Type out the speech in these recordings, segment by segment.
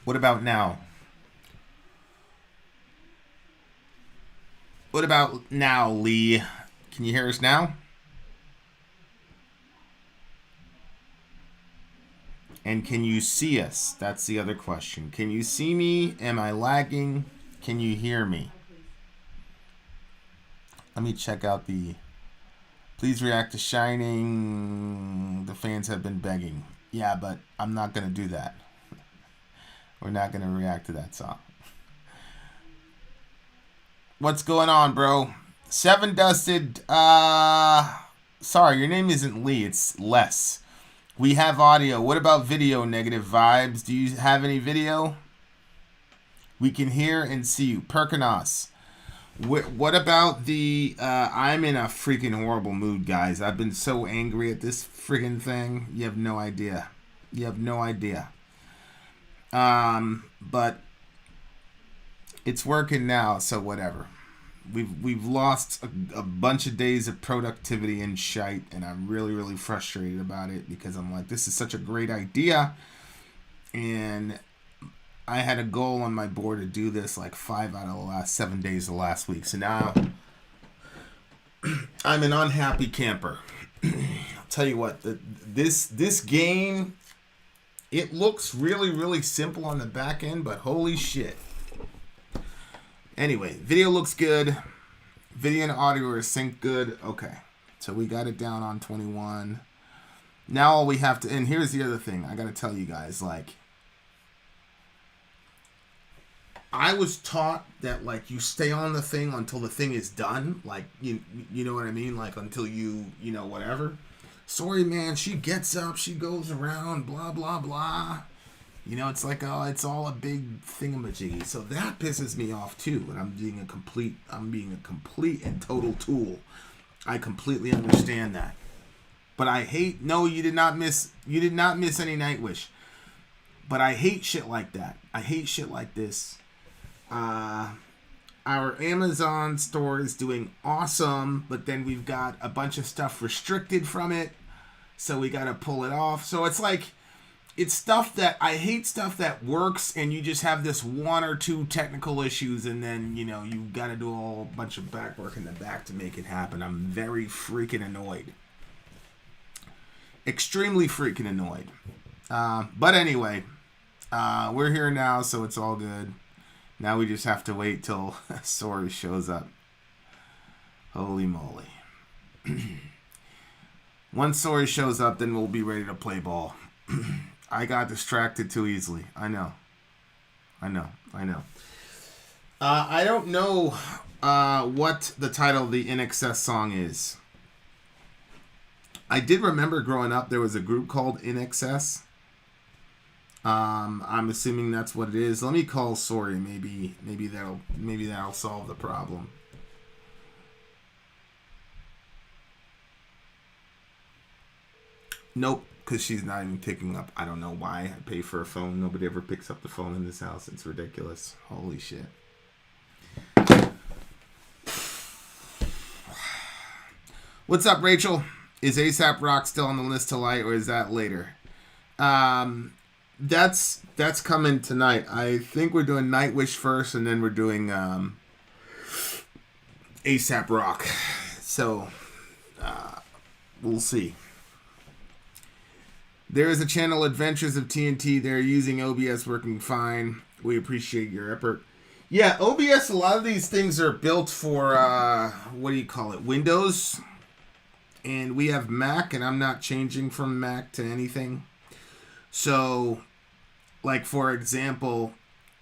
What about now? What about now, Lee? Can you hear us now? And can you see us? That's the other question. Can you see me? Am I lagging? Can you hear me? Let me check out the. Please react to Shining. The fans have been begging. Yeah, but I'm not going to do that. We're not going to react to that song. What's going on, bro? Seven Dusted. Sorry, your name isn't Lee. It's Les. We have audio. What about video, Negative Vibes? Do you have any video? We can hear and see you. Perkinos. What about the... I'm in a freaking horrible mood, guys. I've been so angry at this freaking thing. You have no idea. You have no idea. But it's working now, so whatever. We've lost a bunch of days of productivity and shite, and I'm really, really frustrated about it because I'm like, this is such a great idea, and I had a goal on my board to do this like 5 out of the last 7 days of last week, so now I'm an unhappy camper. I'll tell you what, this game, it looks really, really simple on the back end, but holy shit. Anyway, video looks good. Video and audio are synced good. Okay. So we got it down on 21. Now all we have to... And here's the other thing. I got to tell you guys. Like, I was taught that, like, you stay on the thing until the thing is done. Like, you know what I mean? Like, until you know, whatever. Sorry, man. She gets up. She goes around. Blah, blah, blah. You know, it's like, oh, it's all a big thingamajiggy. So that pisses me off too. And I'm being a complete and total tool. I completely understand that. But I hate, no, you did not miss any Nightgwish. But I hate shit like that. I hate shit like this. Our Amazon store is doing awesome, but then we've got a bunch of stuff restricted from it. So we got to pull it off. So it's like, it's stuff that I hate, stuff that works and you just have this one or two technical issues and then, you know, you got to do a whole bunch of back work in the back to make it happen. I'm very freaking annoyed. Extremely freaking annoyed. But anyway, we're here now, so it's all good. Now we just have to wait till Sori shows up. Holy moly. Once Sori shows up, then we'll be ready to play ball. I got distracted too easily. I know. I don't know what the title of the INXS song is. I did remember growing up there was a group called INXS. I'm assuming that's what it is. Let me call Sori. Maybe that'll solve the problem. Nope. Because she's not even picking up. I don't know why. I pay for a phone. Nobody ever picks up the phone in this house. It's ridiculous. Holy shit. What's up, Rachel? Is ASAP Rock still on the list to light, or is that later? That's coming tonight. I think we're doing Nightgwish first, and then we're doing ASAP Rock. So, we'll see. There is a channel, Adventures of TNT. They're using OBS working fine. We appreciate your effort. Yeah, OBS, a lot of these things are built for, what do you call it, Windows. And we have Mac, and I'm not changing from Mac to anything. So, like, for example,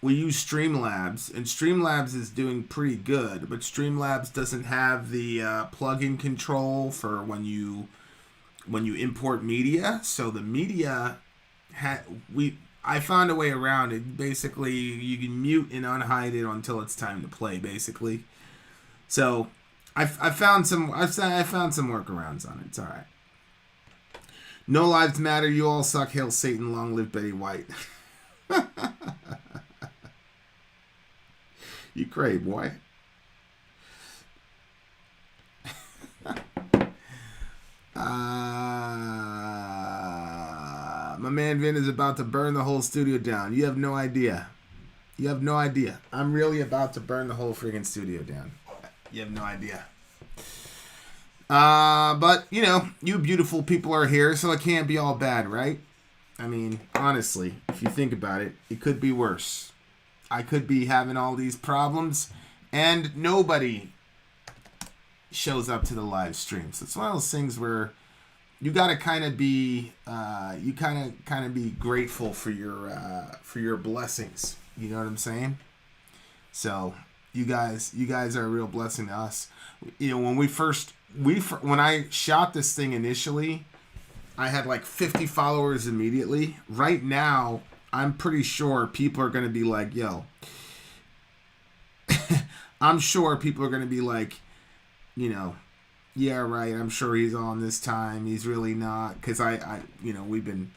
we use Streamlabs, and Streamlabs is doing pretty good. But Streamlabs doesn't have the plugin control for when you import media. So the media I found a way around it. Basically, you can mute and unhide it until it's time to play, basically. So I found some workarounds on it. It's all right. No lives matter. You all suck. Hail Satan. Long live Betty White. You cray, boy. My man man Vin is about to burn the whole studio down. You have no idea. You have no idea. I'm really about to burn the whole freaking studio down. You have no idea. But, you know, you beautiful people are here, so it can't be all bad, right? I mean, honestly, if you think about it, it could be worse. I could be having all these problems, and nobody shows up to the live streams. It's one of those things where you gotta kind of be, be grateful for your blessings. You know what I'm saying? So you guys are a real blessing to us. You know, when I shot this thing initially, I had like 50 followers immediately. Right now, I'm pretty sure people are gonna be like, "Yo," I'm sure people are gonna be like, you know, "Yeah, right. I'm sure he's on this time. He's really not." Because I you know, I've been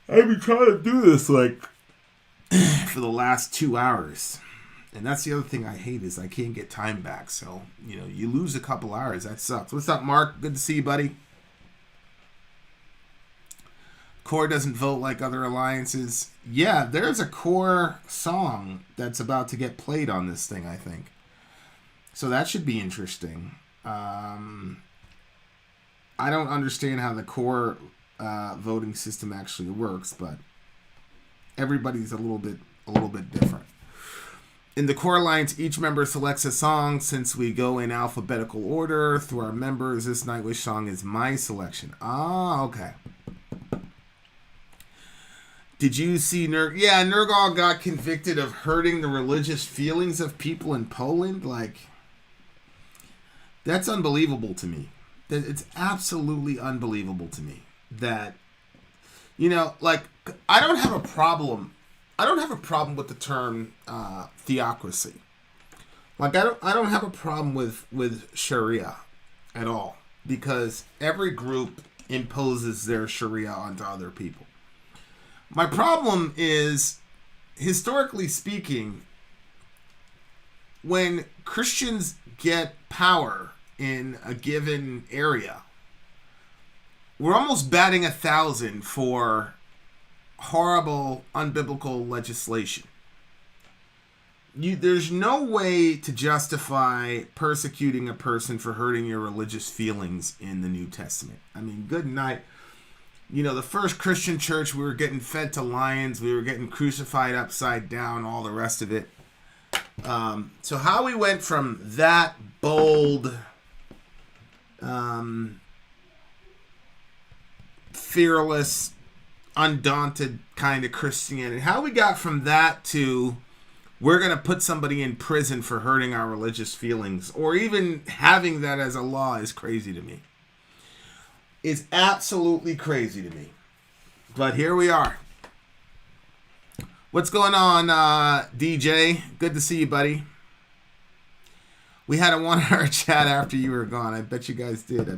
trying to do this like for the last 2 hours. And that's the other thing I hate is I can't get time back. So, you know, you lose a couple hours. That sucks. What's up, Mark? Good to see you, buddy. Core doesn't vote like other alliances. Yeah, there's a Core song that's about to get played on this thing, I think. So that should be interesting. I don't understand how the Core voting system actually works, but everybody's a little bit different. In the Core Alliance, each member selects a song. Since we go in alphabetical order through our members, this Nightgwish song is my selection. Ah, okay. Did you see Yeah, Nergal got convicted of hurting the religious feelings of people in Poland. Like, that's unbelievable to me. It's absolutely unbelievable to me that, you know, like, I don't have a problem with the term theocracy. Like, I don't have a problem with Sharia at all, because every group imposes their Sharia onto other people. My problem is, historically speaking, when Christians get power in a given area, we're almost batting 1,000 for horrible, unbiblical legislation. There's no way to justify persecuting a person for hurting your religious feelings in the New Testament. I mean, good night. You know, the first Christian church, we were getting fed to lions, we were getting crucified upside down, all the rest of it. So how we went from that bold, fearless, undaunted kind of Christianity, how we got from that to we're going to put somebody in prison for hurting our religious feelings, or even having that as a law, is crazy to me. It's absolutely crazy to me. But here we are. What's going on, DJ? Good to see you, buddy. We had a 1-hour chat after you were gone. I bet you guys did.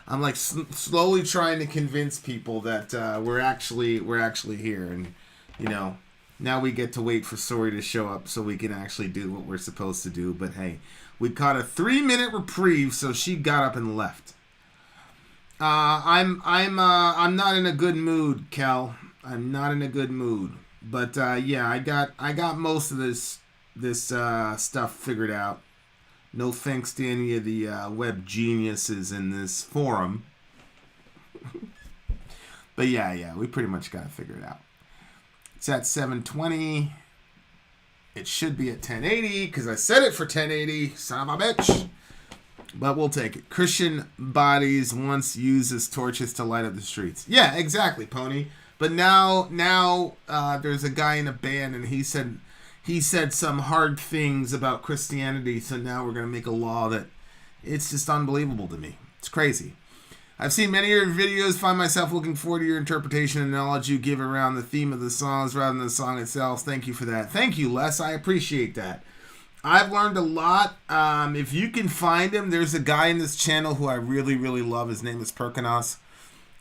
I'm like slowly trying to convince people that we're actually here, and you know, now we get to wait for Sori to show up so we can actually do what we're supposed to do. But hey, we caught a 3-minute reprieve, so she got up and left. I'm not in a good mood, Kel. I'm not in a good mood. But yeah, I got most of this stuff figured out. No thanks to any of the web geniuses in this forum. But yeah, we pretty much got it figured out. It's at 720. It should be at 1080 because I set it for 1080. Son of a bitch. But we'll take it. Christian bodies once used as torches to light up the streets. Yeah, exactly, Pony. But now there's a guy in a band, and he said some hard things about Christianity, so now we're going to make a law that it's just unbelievable to me. It's crazy. I've seen many of your videos, find myself looking forward to your interpretation and knowledge you give around the theme of the songs rather than the song itself. Thank you for that. Thank you, Les. I appreciate that. I've learned a lot. If you can find him, there's a guy in this channel who I really, really love. His name is Perkinos.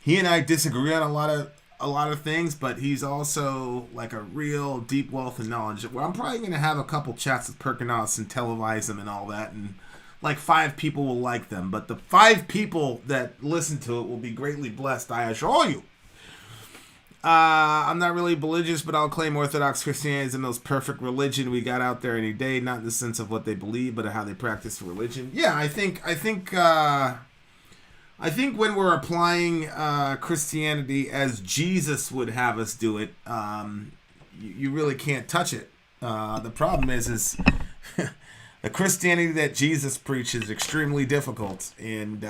He and I disagree on a lot of things, but he's also like a real deep wealth of knowledge. Well, I'm probably going to have a couple chats with Perkinos and televise them and all that, and like 5 people will like them. But the 5 people that listen to it will be greatly blessed, I assure you. I'm not really religious, but I'll claim Orthodox Christianity is the most perfect religion we got out there any day. Not in the sense of what they believe, but how they practice religion. Yeah, I think when we're applying Christianity as Jesus would have us do it, you really can't touch it. The problem is the Christianity that Jesus preaches is extremely difficult, and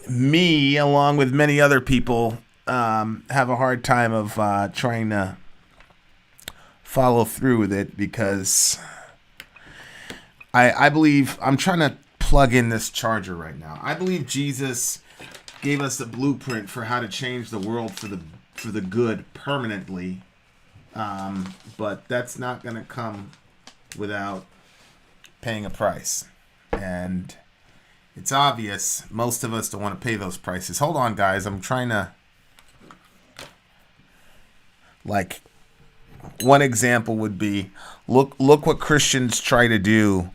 me, along with many other people, have a hard time of trying to follow through with it, because I believe, I'm trying to plug in this charger right now. I believe Jesus gave us the blueprint for how to change the world for the good permanently, but that's not going to come without paying a price, and it's obvious most of us don't want to pay those prices. Hold on, guys. I'm trying to, like, one example would be, look what Christians try to do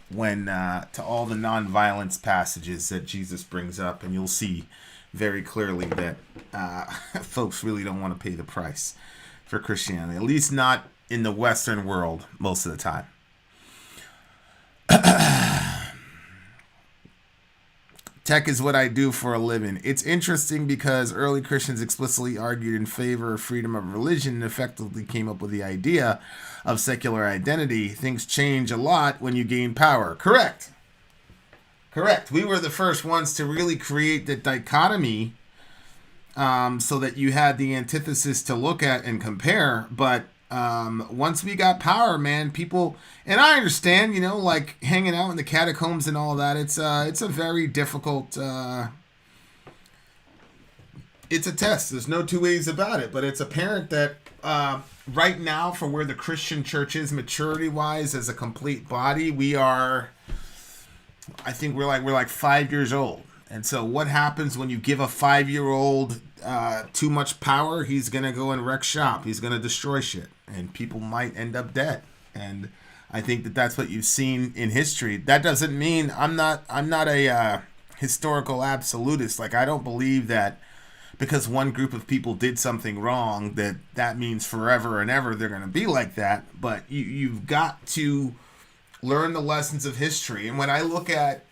when to all the nonviolence passages that Jesus brings up, and you'll see very clearly that folks really don't want to pay the price for Christianity, at least not in the Western world most of the time. Tech is what I do for a living. It's interesting because early Christians explicitly argued in favor of freedom of religion and effectively came up with the idea of secular identity. Things change a lot when you gain power. Correct. We were the first ones to really create the dichotomy, so that you had the antithesis to look at and compare. But once we got power, man, people, and I understand, like hanging out in the catacombs and all that, it's a very difficult, it's a test. There's no two ways about it, but it's apparent that right now, for where the Christian church is maturity wise as a complete body, I think we're like 5 years old. And so what happens when you give a 5-year-old too much power? He's going to go and wreck shop. He's going to destroy shit, and people might end up dead. And I think that that's what you've seen in history. That doesn't mean I'm not a historical absolutist. Like, I don't believe that because one group of people did something wrong that means forever and ever they're going to be like that. But you've got to learn the lessons of history. And when I look at,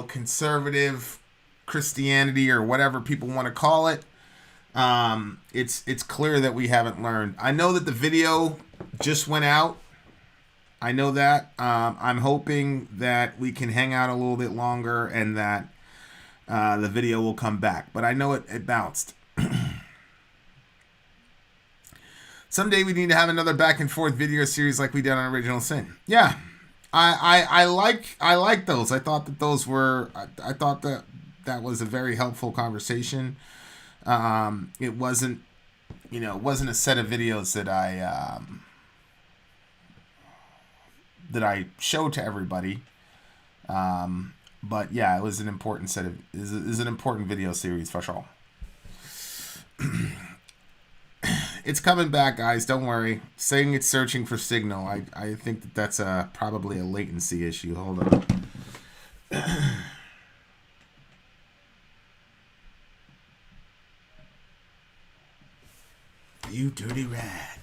conservative Christianity or whatever people want to call it, it's clear that we haven't learned. I know that the video just went out. I know that. I'm hoping that we can hang out a little bit longer and that the video will come back. But I know it bounced. Someday we need to have another back and forth video series like we did on Original Sin. Yeah, I like those. I thought that those were. I thought that was a very helpful conversation. It wasn't a set of videos that I showed to everybody. But yeah, it was an important is an important video series for sure. It's coming back, guys. Don't worry. Saying it's searching for signal. I think that's probably a latency issue. Hold on. You dirty rat.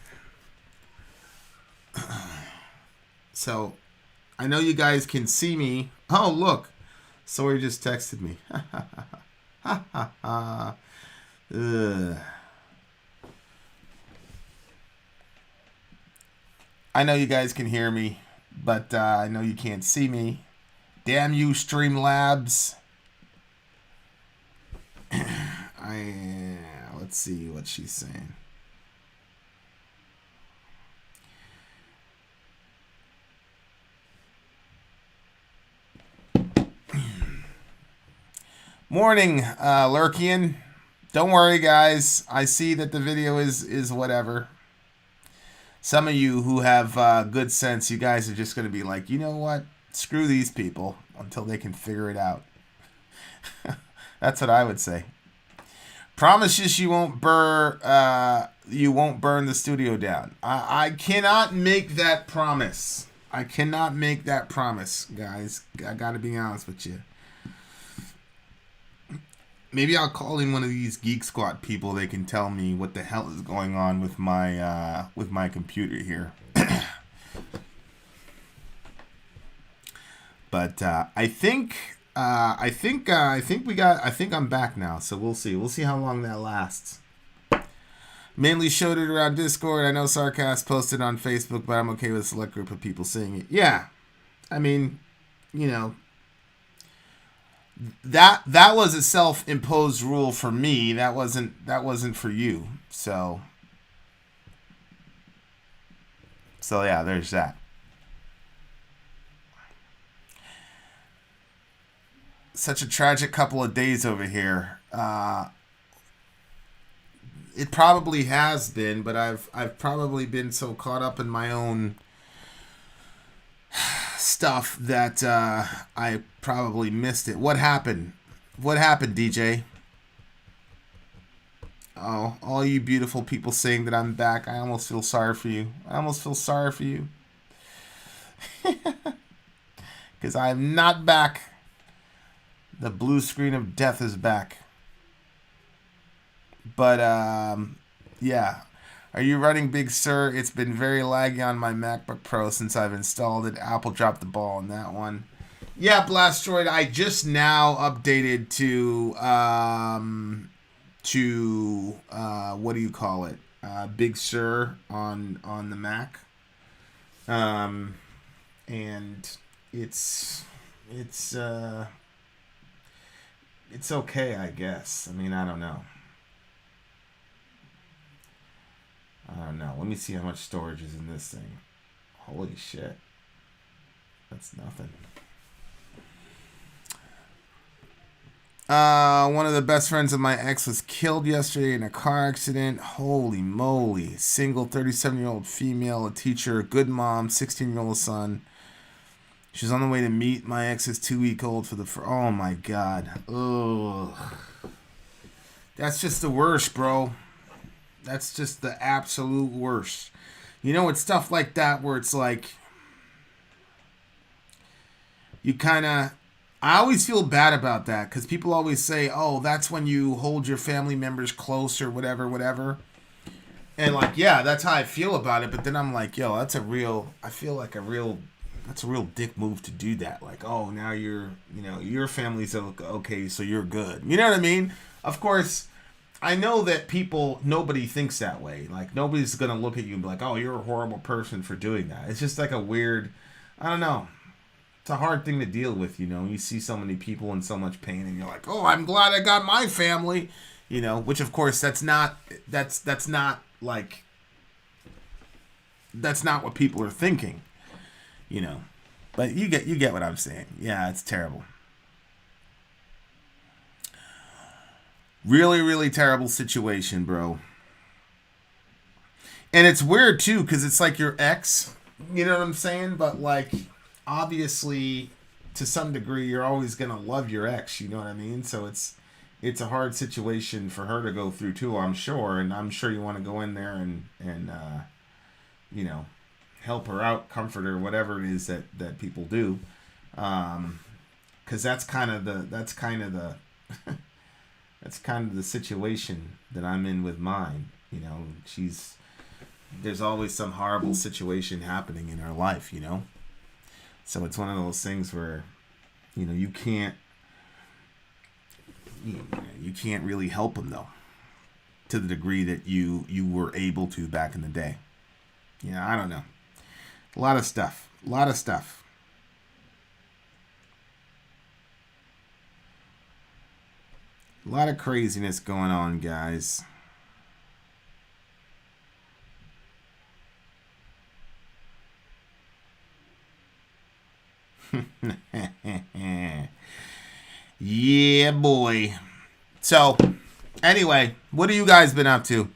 So, I know you guys can see me. Oh, look. Sori just texted me. I know you guys can hear me, but I know you can't see me. Damn you, Streamlabs. Let's see what she's saying. Morning, Lurkian. Don't worry, guys. I see that the video is whatever. Some of you who have good sense, you guys are just going to be like, you know what? Screw these people until they can figure it out. That's what I would say. Promises you won't burn the studio down. I cannot make that promise. I cannot make that promise, guys. I got to be honest with you. Maybe I'll call in one of these Geek Squad people. They can tell me what the hell is going on with my computer here. But I think I'm back now. So we'll see. We'll see how long that lasts. Mainly showed it around Discord. I know Sarcast posted on Facebook, but I'm okay with a select group of people seeing it. Yeah, I mean, you know, that was a self-imposed rule for me. That wasn't for you. So yeah, there's that. Such a tragic couple of days over here. It probably has been, but I've probably been so caught up in my own stuff that I probably missed it. What happened? What happened, DJ? Oh, all you beautiful people saying that I'm back. I almost feel sorry for you. Because I'm not back. The blue screen of death is back. But, yeah. Are you running Big Sur? It's been very laggy on my MacBook Pro since I've installed it. Apple dropped the ball on that one. Yeah, Blastroid, I just now updated to what do you call it? Big Sur on the Mac. And it's okay, I guess. I mean, I don't know. Let me see how much storage is in this thing. Holy shit. That's nothing. One of the best friends of my ex was killed yesterday in a car accident. Holy moly. Single 37-year-old female, a teacher, a good mom, 16-year-old son. She's on the way to meet my ex's 2-week-old for the... Oh, my God. Ugh. That's just the worst, bro. That's just the absolute worst. You know, it's stuff like that where it's like... You kind of... I always feel bad about that because people always say, oh, that's when you hold your family members close or whatever. And, like, yeah, that's how I feel about it. But then I'm like, yo, that's a real... I feel like that's a real dick move to do that. Like, oh, now your family's okay, so you're good. You know what I mean? Of course... I know that nobody thinks that way. Like, nobody's going to look at you and be like, oh, you're a horrible person for doing that. It's just like a weird, I don't know. It's a hard thing to deal with, you know. You see so many people in so much pain and you're like, oh, I'm glad I got my family. You know, which of course that's not what people are thinking, you know. But you get what I'm saying. Yeah, it's terrible. Really, really terrible situation, bro. And it's weird, too, because it's like your ex, you know what I'm saying? But, like, obviously, to some degree, you're always going to love your ex, you know what I mean? So it's a hard situation for her to go through, too, I'm sure. And I'm sure you want to go in there and you know, help her out, comfort her, whatever it is that people do. Because that's kind of the... That's kind of the situation that I'm in with mine. You know, there's always some horrible situation happening in her life, you know? So it's one of those things where, you know, you can't really help them, though, to the degree that you were able to back in the day. Yeah, I don't know. A lot of stuff. A lot of craziness going on, guys. Yeah, boy. So, anyway, what have you guys been up to?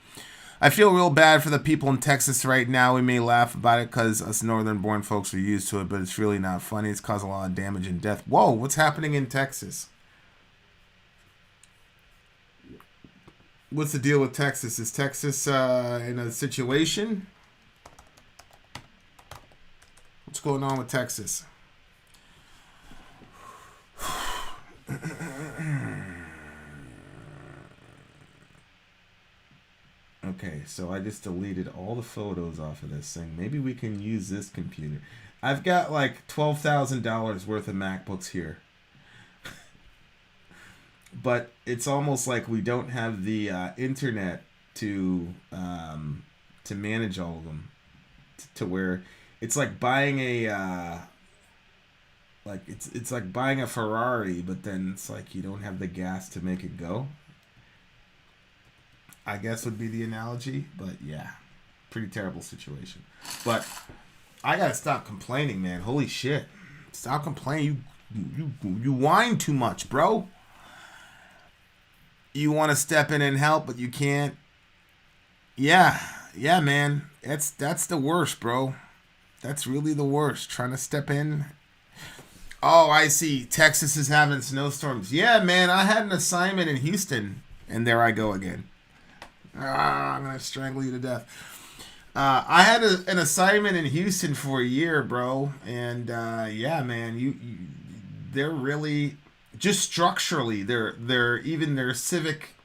I feel real bad for the people in Texas right now. We may laugh about it because us northern-born folks are used to it, but it's really not funny. It's caused a lot of damage and death. Whoa, what's happening in Texas? What's the deal with Texas? Is Texas in a situation? What's going on with Texas? so I just deleted all the photos off of this thing. Maybe we can use this computer. I've got like $12,000 worth of MacBooks here. But it's almost like we don't have the internet to manage all of them. To where it's like buying a it's like buying a Ferrari, but then it's like you don't have the gas to make it go. I guess would be the analogy, but yeah, pretty terrible situation. But I gotta stop complaining, man. Holy shit, stop complaining. You whine too much, bro. You want to step in and help, but you can't. Yeah, man. That's the worst, bro. That's really the worst. Trying to step in. Oh, I see. Texas is having snowstorms. Yeah, man. I had an assignment in Houston, and there I go again. I'm gonna strangle you to death. I had an assignment in Houston for a year, bro, and yeah, man, they're really just structurally, they're even their civic,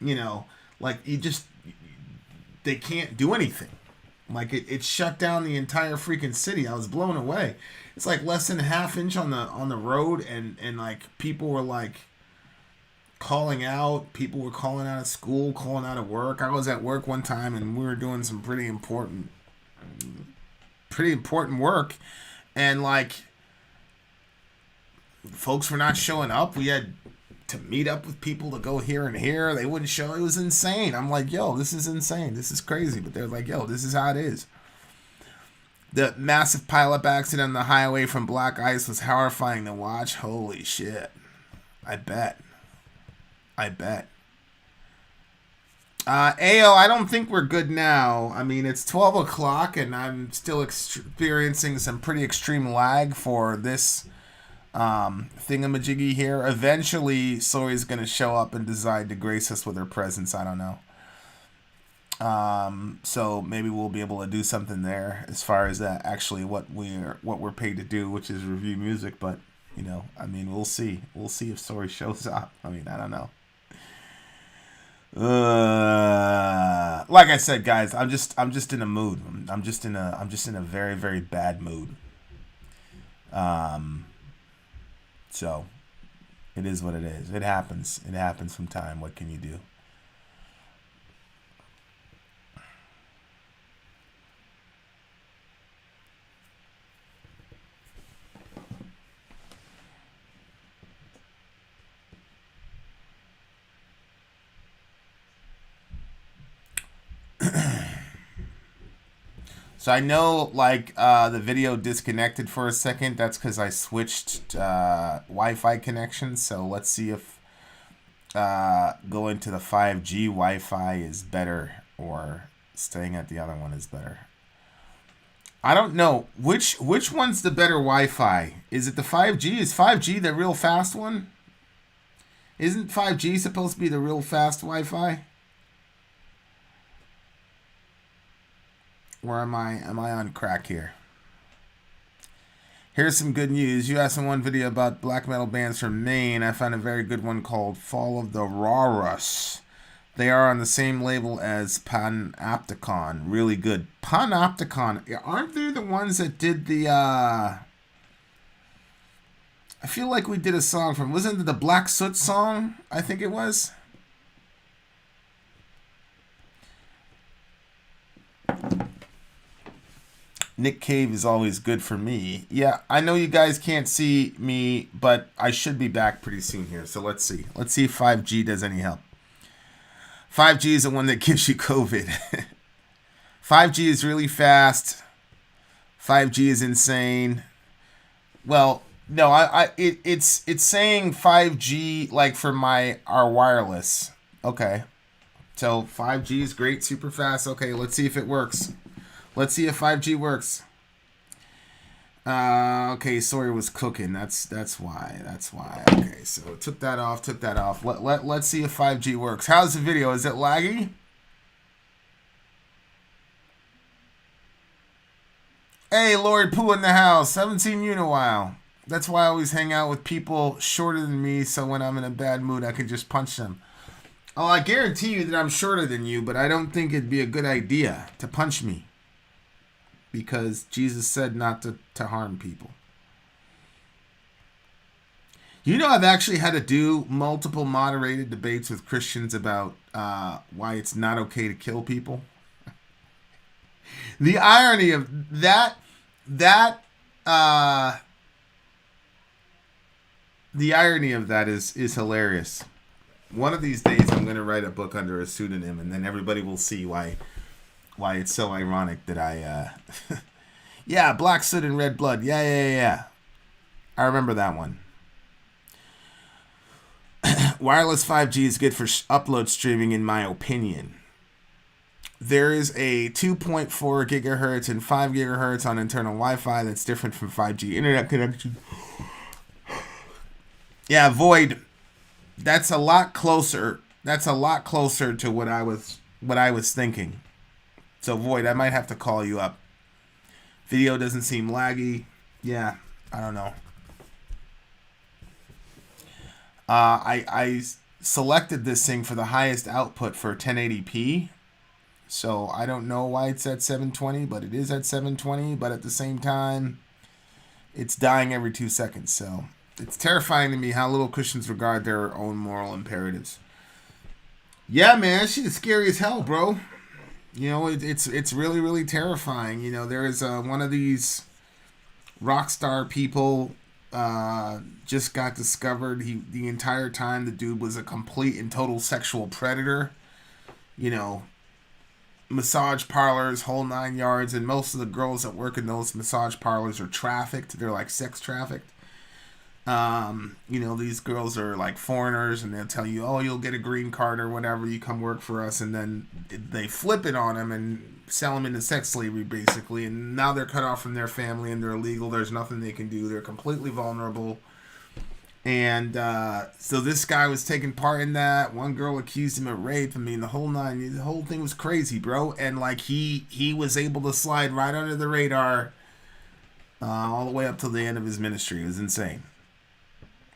like they can't do anything. Like it shut down the entire freaking city. I was blown away. It's like less than a half inch on the road, and like people were like calling out. People were calling out of school, calling out of work. I was at work one time and we were doing some pretty important work, and like folks were not showing up. We had to meet up with people to go here and here. They wouldn't show. It was insane. I'm like, yo, this is insane. This is crazy. But they're like, yo, this is how it is. The massive pileup accident on the highway from black ice was horrifying to watch. Holy shit. I bet. Ayo, I don't think we're good now. I mean, it's 12 o'clock and I'm still experiencing some pretty extreme lag for this thingamajiggy here. Eventually, Sori's going to show up and decide to grace us with her presence. I don't know. So maybe we'll be able to do something there as far as that actually what we're paid to do, which is review music. But I mean, we'll see. We'll see if Sori shows up. I mean, I don't know. Like I said, guys, I'm just in a mood. I'm just in a very, very bad mood. So it is what it is. It happens from time. What can you do? So I know, like, the video disconnected for a second. That's because I switched Wi-Fi connections. So let's see if going to the 5G Wi-Fi is better or staying at the other one is better. I don't know. Which one's the better Wi-Fi? Is it the 5G? Is 5G the real fast one? Isn't 5G supposed to be the real fast Wi-Fi? Or am I on crack here? Here's some good news. You asked in one video about black metal bands from Maine. I found a very good one called Fall of the Rarus. They are on the same label as Panopticon. Really good. Panopticon. Aren't they the ones that did the... I feel like we did a song from... Wasn't it the Black Soot song? I think it was. Nick Cave is always good for me. Yeah, I know you guys can't see me, but I should be back pretty soon here. So let's see. Let's see if 5G does any help. 5G is the one that gives you COVID. 5G is really fast. 5G is insane. Well, no, it's saying 5G like for our wireless. Okay. So 5G is great, super fast. Okay, let's see if it works. Let's see if 5G works. Okay, Sawyer was cooking. That's why. Okay, so took that off. Let's see if 5G works. How's the video? Is it laggy? Hey, Lord Pooh in the house. Haven't seen you in a while. That's why I always hang out with people shorter than me, so when I'm in a bad mood, I can just punch them. Oh, I guarantee you that I'm shorter than you, but I don't think it'd be a good idea to punch me. Because Jesus said not to harm people. You know, I've actually had to do multiple moderated debates with Christians about why it's not okay to kill people. The irony of uh, the irony of that is hilarious. One of these days, I'm going to write a book under a pseudonym, and then everybody will see why it's so ironic that I, yeah, black soot and red blood, yeah. I remember that one. Wireless 5G is good for upload streaming, in my opinion. There is a 2.4 gigahertz and 5 gigahertz on internal Wi-Fi that's different from 5G internet connection. Yeah, Void. That's a lot closer. That's a lot closer to what I was thinking. So Void, I might have to call you up. Video doesn't seem laggy. Yeah, I don't know. I selected this thing for the highest output for 1080p. So I don't know why it's at 720, but it is at 720. But at the same time, it's dying every 2 seconds. So it's terrifying to me how little Christians regard their own moral imperatives. Yeah, man, she's scary as hell, bro. You know, it's really, really terrifying. You know, there is one of these rock star people just got discovered. The entire time the dude was a complete and total sexual predator. You know, massage parlors, whole 9 yards, and most of the girls that work in those massage parlors are trafficked. They're like sex trafficked. You know, these girls are like foreigners, and they'll tell you, oh, you'll get a green card or whatever, you come work for us, and then they flip it on them and sell them into sex slavery, basically, and now they're cut off from their family, and they're illegal. There's nothing they can do. They're completely vulnerable. And so this guy was taking part in that. One girl accused him of rape. I mean, the whole thing was crazy, bro. And like he was able to slide right under the radar all the way up till the end of his ministry. It was insane.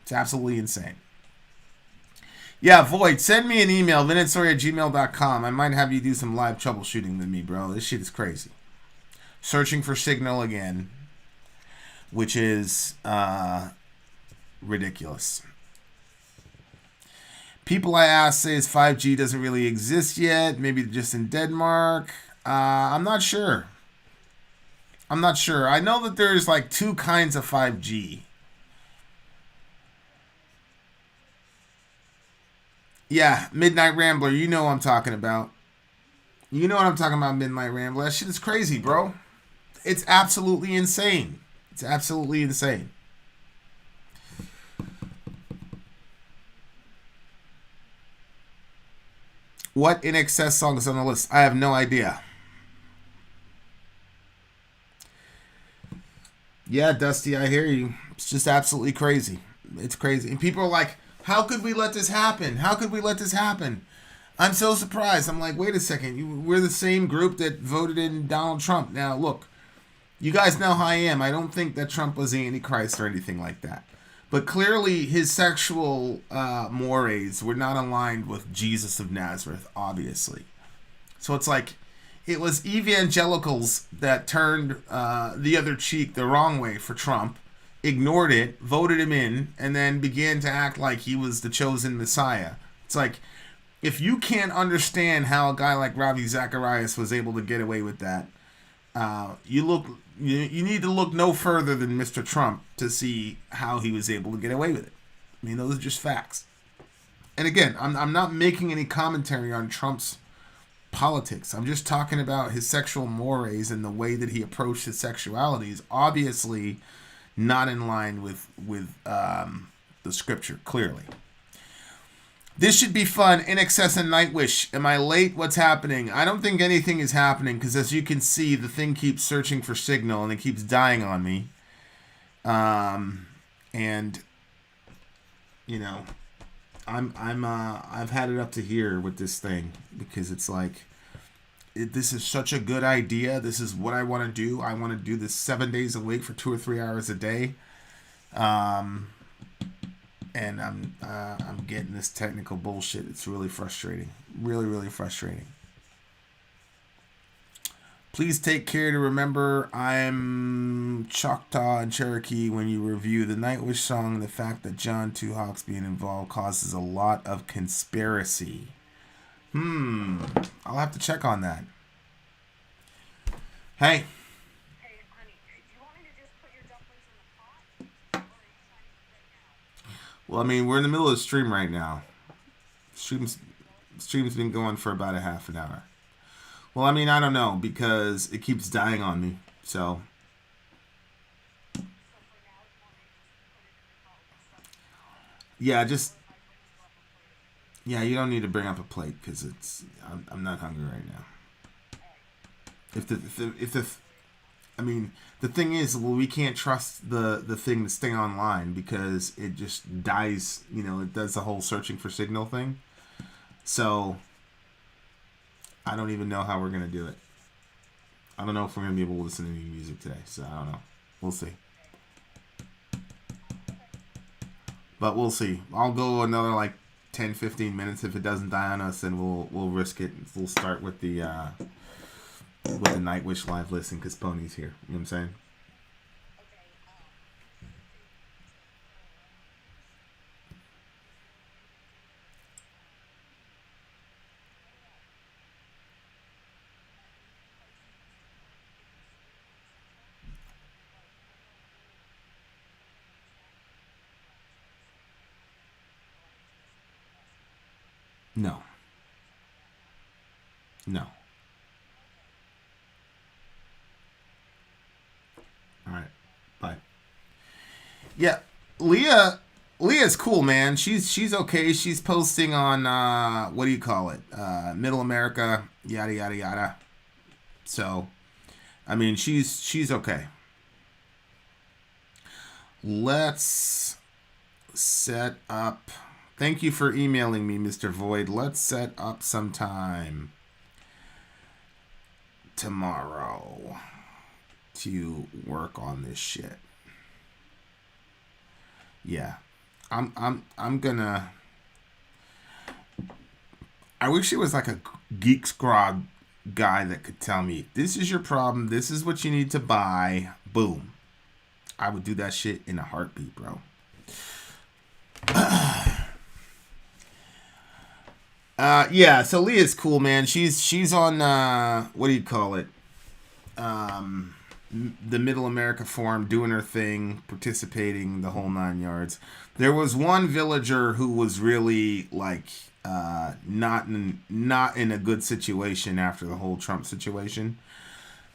It's absolutely insane. Yeah, Void, send me an email, vinandsori@gmail.com. I might have you do some live troubleshooting with me, bro. This shit is crazy. Searching for signal again, which is ridiculous. People I asked say 5G doesn't really exist yet. Maybe just in Denmark. I'm not sure. I know that there's like two kinds of 5G. Yeah, Midnight Rambler, you know what I'm talking about. You know what I'm talking about, Midnight Rambler. That shit is crazy, bro. It's absolutely insane. It's absolutely insane. What INXS song is on the list? I have no idea. Yeah, Dusty, I hear you. It's just absolutely crazy. It's crazy. And people are like, how could we let this happen? How could we let this happen? I'm so surprised. I'm like, wait a second. We're the same group that voted in Donald Trump. Now, look, you guys know how I am. I don't think that Trump was the Antichrist or anything like that. But clearly his sexual mores were not aligned with Jesus of Nazareth, obviously. So it's like, it was evangelicals that turned the other cheek the wrong way for Trump, ignored it, voted him in, and then began to act like he was the chosen Messiah. It's like, if you can't understand how a guy like Ravi Zacharias was able to get away with that, you need to look no further than Mr. Trump to see how he was able to get away with it. I mean, those are just facts. And again, I'm not making any commentary on Trump's politics. I'm just talking about his sexual mores and the way that he approached his sexuality is obviously not in line with the scripture, clearly. This should be fun. INXS and Nightgwish. Am I late? What's happening? I don't think anything is happening because, as you can see, the thing keeps searching for signal and it keeps dying on me. And you know, I've had it up to here with this thing because it's like, this is such a good idea. This is what I want to do. I want to do this 7 days a week for 2 or 3 hours a day. and I'm getting this technical bullshit. It's really frustrating. Really, really frustrating. Please take care to remember I'm Choctaw and Cherokee when you review the Nightwish song. The fact that John Two Hawks being involved causes a lot of conspiracy. I'll have to check on that. Hey. Hey, honey, do you want me to just put your dumplings in the pot? Or are you trying to eat right now? Well, I mean, we're in the middle of the stream right now. Stream's been going for about a half an hour. Well, I mean, I don't know because it keeps dying on me. So, So for now, you want me to just put it in your pot with the stuff? yeah, Or just if I bring you up a plate? yeah, you don't need to bring up a plate because I'm not hungry right now. Alright. If the I mean, the thing is, well, we can't trust the thing to stay online because it just dies. You know, it does the whole searching for signal thing. So, I don't even know how we're gonna do it. I don't know if we're gonna be able to listen to any music today. So I don't know. We'll see. But we'll see. I'll go another like 10, 15 minutes. If it doesn't die on us, then we'll risk it. We'll start with the Nightwish live listen because Pony's here. You know what I'm saying? Okay, No. No. All right. Bye. Yeah, Leah's cool, man. She's okay. She's posting on what do you call it? Middle America, yada yada yada. So, I mean, she's okay. Let's set up. Thank you for emailing me, Mr. Void. Let's set up some time tomorrow to work on this shit. Yeah. I'm gonna. I wish it was like a Geek Squad guy that could tell me this is your problem, this is what you need to buy. Boom. I would do that shit in a heartbeat, bro. Yeah. So Leah's cool, man. She's on what do you call it? The Middle America Forum, doing her thing, participating, the whole 9 yards. There was one villager who was really like not in a good situation after the whole Trump situation.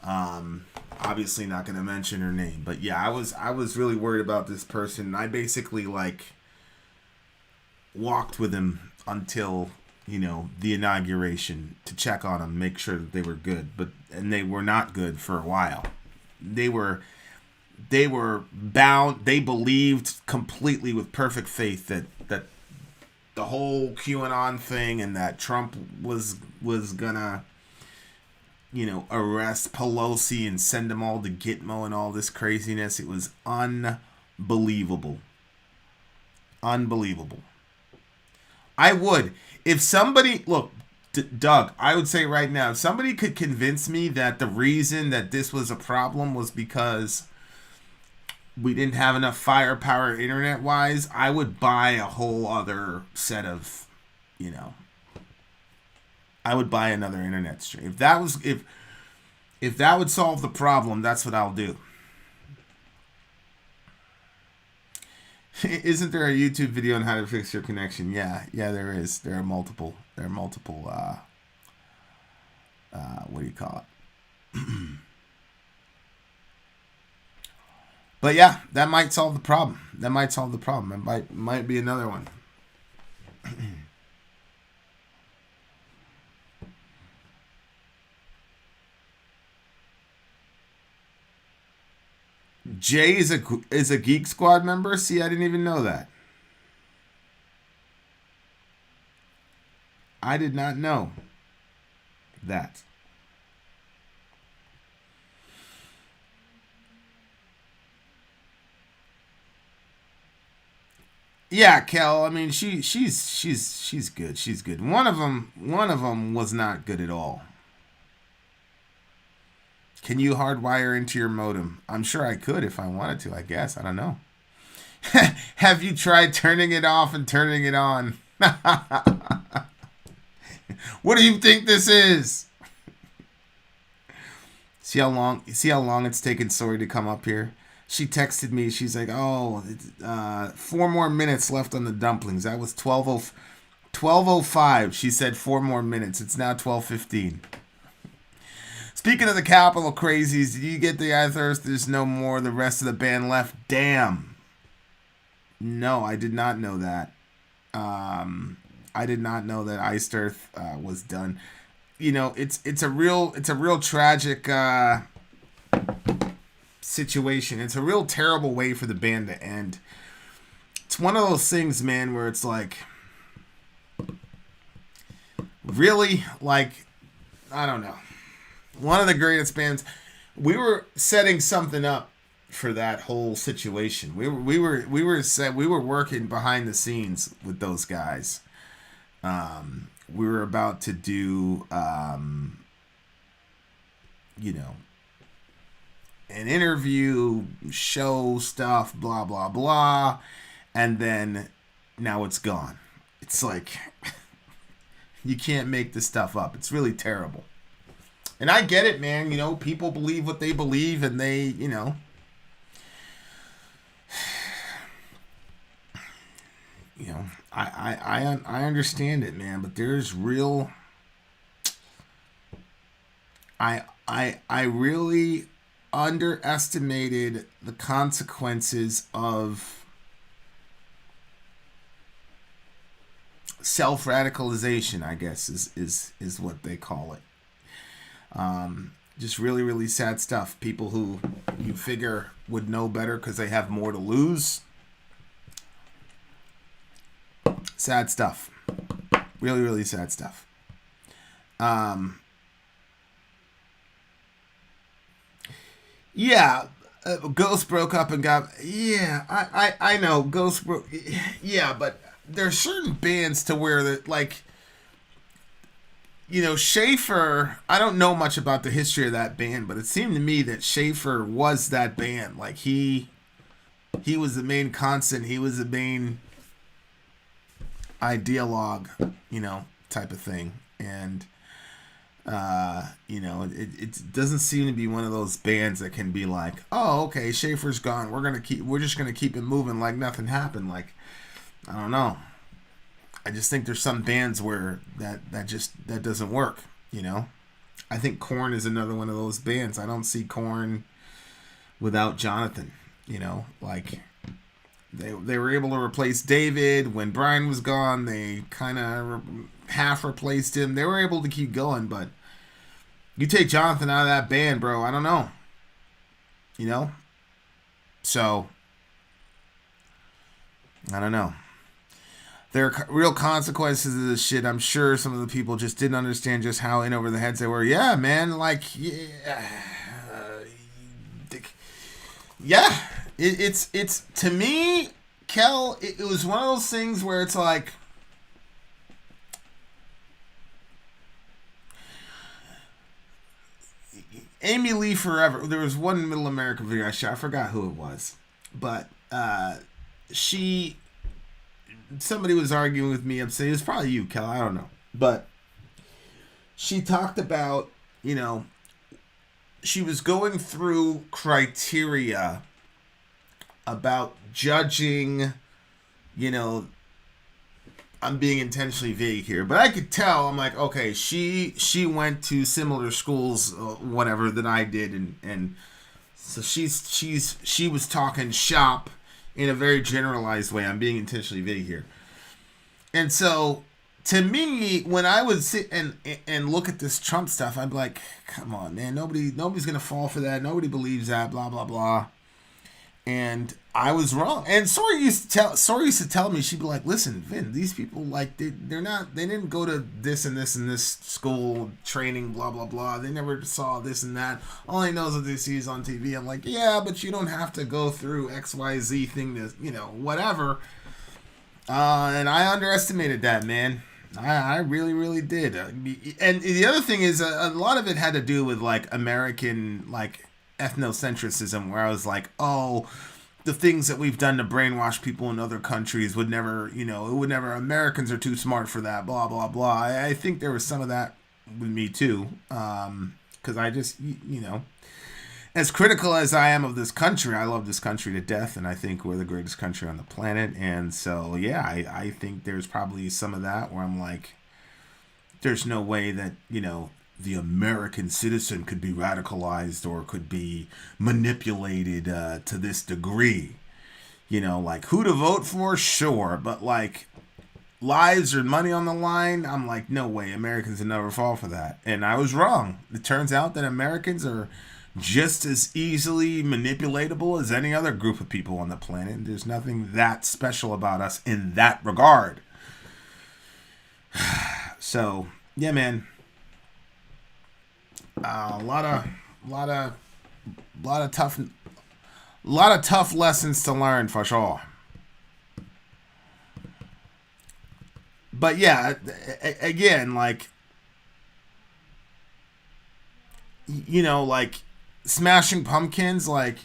Obviously not going to mention her name, but yeah, I was really worried about this person. I basically like walked with him until the inauguration to check on them, make sure that they were good, and they were not good for a while. They were bound. They believed completely with perfect faith that the whole QAnon thing and that Trump was gonna arrest Pelosi and send them all to Gitmo and all this craziness. It was unbelievable. Unbelievable. I would, if somebody, look, Doug, I would say right now, if somebody could convince me that the reason that this was a problem was because we didn't have enough firepower internet-wise, I would buy a whole other set of, I would buy another internet stream. If that would solve the problem, that's what I'll do. Isn't there a YouTube video on how to fix your connection? Yeah, there is. There are multiple. What do you call it? But yeah, that might solve the problem. It might be another one. Jay is a Geek Squad member. See, I didn't even know that. I did not know that. Yeah, Kel. I mean, she's good. She's good. One of them was not good at all. Can you hardwire into your modem? I'm sure I could if I wanted to. I guess I don't know. Have you tried turning it off and turning it on? What do you think this is? See how long it's taken Sori to come up here? She texted me. She's like, "Oh, 4 more minutes left on the dumplings." That was 12:05. She said 4 more minutes. It's now 12:15. Speaking of the Capital Crazies, did you get the Eye Thirst? There's no more. The rest of the band left. Damn. No, I did not know that. I did not know that Iced Earth was done. You know, it's a real tragic situation. It's a real terrible way for the band to end. It's one of those things, man, where it's like, really, like, I don't know. One of the greatest bands. We were setting something up for that whole situation. We were working behind the scenes with those guys. We were about to do, you know, an interview, show stuff, blah, blah, blah. And then now it's gone. It's like, you can't make this stuff up. It's really terrible. And I get it, man. You know, people believe what they believe and they, you know. You know, I understand it, man, but there's real. I really underestimated the consequences of self-radicalization, I guess is what they call it. Just really, really sad stuff. People who you figure would know better because they have more to lose. Sad stuff. Really, really sad stuff. Yeah, Ghost broke up and got... Yeah, I know. Ghost broke... Yeah, but there's certain bands to where that, like... You know, Schaefer, I don't know much about the history of that band, but it seemed to me that Schaefer was that band. Like, he was the main constant. He was the main ideologue, you know, type of thing. And, you know, it doesn't seem to be one of those bands that can be like, oh, okay, Schaefer's gone. We're just going to keep it moving like nothing happened. Like, I don't know. I just think there's some bands where that doesn't work, you know. I think Korn is another one of those bands. I don't see Korn without Jonathan, you know. Like they were able to replace David when Brian was gone. They kind of half replaced him. They were able to keep going, but you take Jonathan out of that band, bro. I don't know, you know. So I don't know. There are real consequences of this shit. I'm sure some of the people just didn't understand just how in over the heads they were. Yeah, man. Like, yeah. It's to me, Kel, it was one of those things where it's like, Amy Lee Forever. There was one Middle America video I shot. I forgot who it was. But somebody was arguing with me. I'm saying it was probably you, Kel. I don't know. But she talked about, you know, she was going through criteria about judging, you know, I'm being intentionally vague here, but I could tell. I'm like, okay, she went to similar schools, whatever, that I did, and so she was talking shop in a very generalized way. I'm being intentionally vague here. And so, to me, when I would sit and look at this Trump stuff, I'm like, come on, man, nobody's gonna fall for that. Nobody believes that. Blah blah blah. And I was wrong. And Sori used to tell me, she'd be like, listen, Vin, these people, like, they didn't go to this and this and this school training, blah, blah, blah. They never saw this and that. All they know is what they see is on TV. I'm like, yeah, but you don't have to go through XYZ thing to, you know, whatever. And I underestimated that, man. I really, really did. And the other thing is, a lot of it had to do with like American like ethnocentrism, where I was like, oh, the things that we've done to brainwash people in other countries would never, it would never. Americans are too smart for that. Blah blah blah. I think there was some of that with me too, because I just, as critical as I am of this country, I love this country to death, and I think we're the greatest country on the planet. And so, yeah, I think there's probably some of that where I'm like, there's no way that, the American citizen could be radicalized or could be manipulated to this degree. Like, who to vote for? Sure. But, like, lives or money on the line, I'm like, no way. Americans would never fall for that. And I was wrong. It turns out that Americans are just as easily manipulatable as any other group of people on the planet. There's nothing that special about us in that regard. So, yeah, man. A lot of tough lessons to learn for sure. But yeah, again, like, like Smashing Pumpkins, like,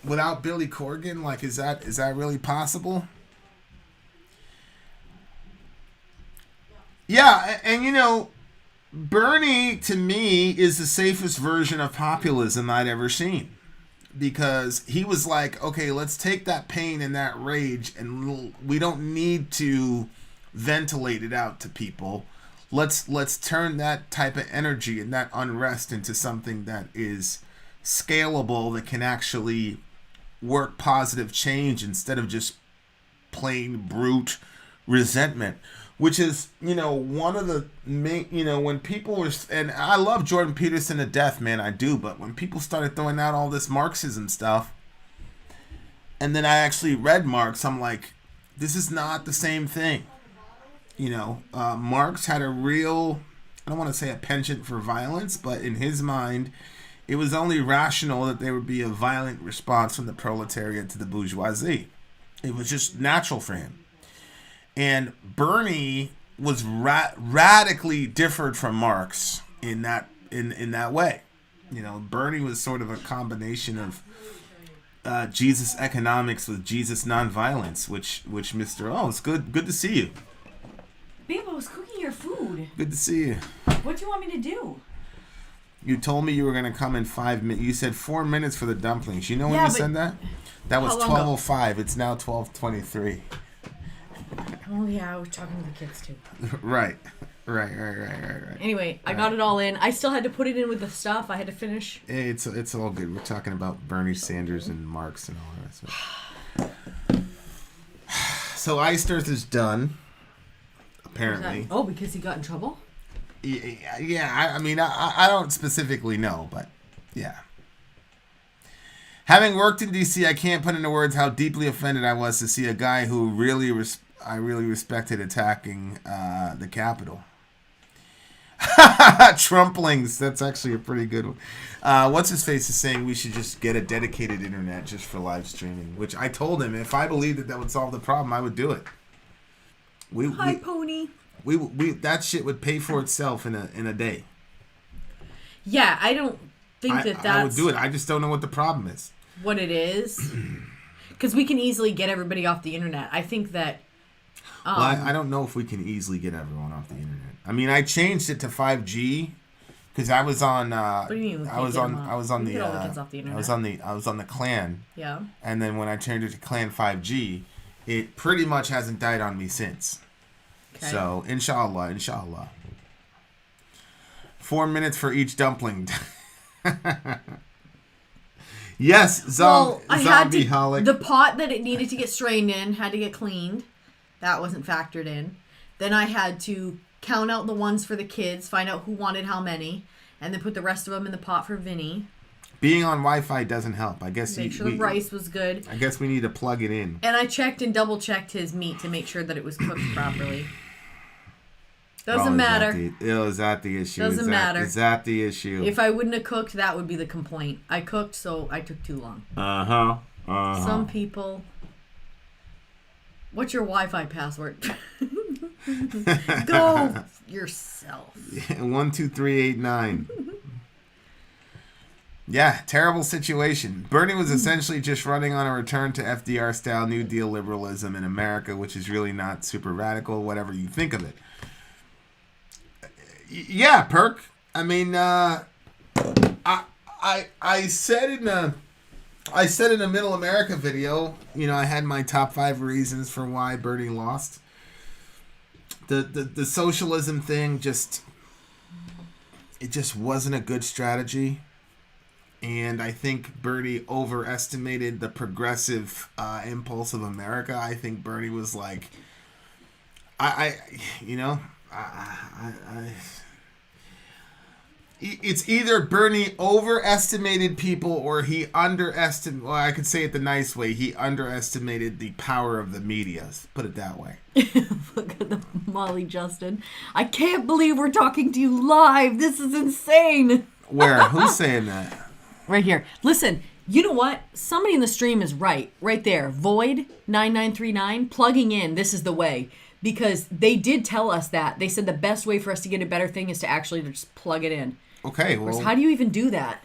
without Billy Corgan, like, is that really possible? Yeah, and Bernie, to me, is the safest version of populism I'd ever seen. Because he was like, okay, let's take that pain and that rage, and we don't need to ventilate it out to people. Let's turn that type of energy and that unrest into something that is scalable, that can actually work positive change instead of just plain brute resentment. Which is, one of the main, when people were, and I love Jordan Peterson to death, man, I do, but when people started throwing out all this Marxism stuff, and then I actually read Marx, I'm like, this is not the same thing. Marx had a real, I don't want to say a penchant for violence, but in his mind, it was only rational that there would be a violent response from the proletariat to the bourgeoisie. It was just natural for him. And Bernie was radically differed from Marx in that way. Bernie was sort of a combination of Jesus economics with Jesus nonviolence, which Mr. Oh, it's good to see you. Babe, I was cooking your food. Good to see you. What do you want me to do? You told me you were going to come in 5 minutes. You said 4 minutes for the dumplings. You know when you said that? That was 12:05. It's now 12:23. Oh, yeah, I was talking to the kids, too. Right. Anyway, I got it all in. I still had to put it in with the stuff. I had to finish. Hey, it's all good. We're talking about Bernie Sanders and Marx and all that stuff. So Iced Earth is done, apparently. Oh, because he got in trouble? Yeah, I mean, I don't specifically know, but yeah. Having worked in D.C., I can't put into words how deeply offended I was to see a guy who I really respected attacking the Capitol. Trumplings, that's actually a pretty good one. What's his face is saying we should just get a dedicated internet just for live streaming, which I told him if I believed that would solve the problem, I would do it. Hi, Pony. We that shit would pay for itself in a day. Yeah, I don't think that's... I would do it. I just don't know what the problem is. What it is? Because we can easily get everybody off the internet. I think that... well, I don't know if we can easily get everyone off the internet. I mean, I changed it to 5G because I was on. What do you mean? I was on the Clan. Yeah. And then when I changed it to Clan 5G, it pretty much hasn't died on me since. Okay. So inshallah. 4 minutes for each dumpling. Yes, zombie holic. The pot that it needed to get strained in had to get cleaned. That wasn't factored in. Then I had to count out the ones for the kids, find out who wanted how many, and then put the rest of them in the pot for Vinny. Being on Wi-Fi doesn't help. I guess make sure the rice was good. I guess we need to plug it in. And I checked and double-checked his meat to make sure that it was cooked properly. Doesn't matter. Is that the issue? Doesn't matter. Is that the issue? If I wouldn't have cooked, that would be the complaint. I cooked, so I took too long. Uh-huh. Some people... What's your Wi-Fi password? Go yourself. 12389. Yeah, terrible situation. Bernie was essentially just running on a return to FDR-style New Deal liberalism in America, which is really not super radical, whatever you think of it. Yeah, Perk. I mean, I said in a Middle America video, I had my top 5 reasons for why Bernie lost. The socialism thing just wasn't a good strategy. And I think Bernie overestimated the progressive impulse of America. I think Bernie was like, it's either Bernie overestimated people or he underestimated, well, I could say it the nice way, he underestimated the power of the media. Put it that way. Look at the Molly Justin. I can't believe we're talking to you live. This is insane. Where? Who's saying that? Right here. Listen, you know what? Somebody in the stream is right. Right there. Void 9939. Plugging in. This is the way. Because they did tell us that. They said the best way for us to get a better thing is to actually just plug it in. Okay, well. How do you even do that?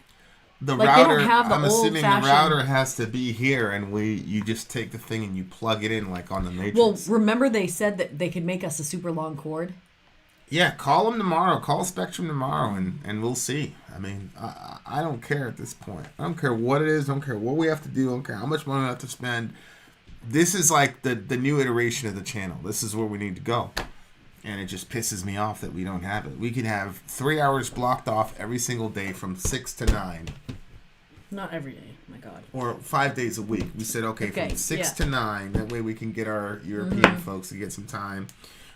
The like, router, they don't have the I'm assuming the router has to be here, and you just take the thing and you plug it in like on the Matrix. Well, remember they said that they could make us a super long cord? Yeah, call them tomorrow. Call Spectrum tomorrow, and we'll see. I mean, I don't care at this point. I don't care what it is. I don't care what we have to do. I don't care how much money we have to spend. This is like the new iteration of the channel. This is where we need to go. And it just pisses me off that we don't have it. We can have 3 hours blocked off every single day from 6 to 9. Not every day. My God. Or 5 days a week. We said, okay from 6 to 9. That way we can get our European folks to get some time.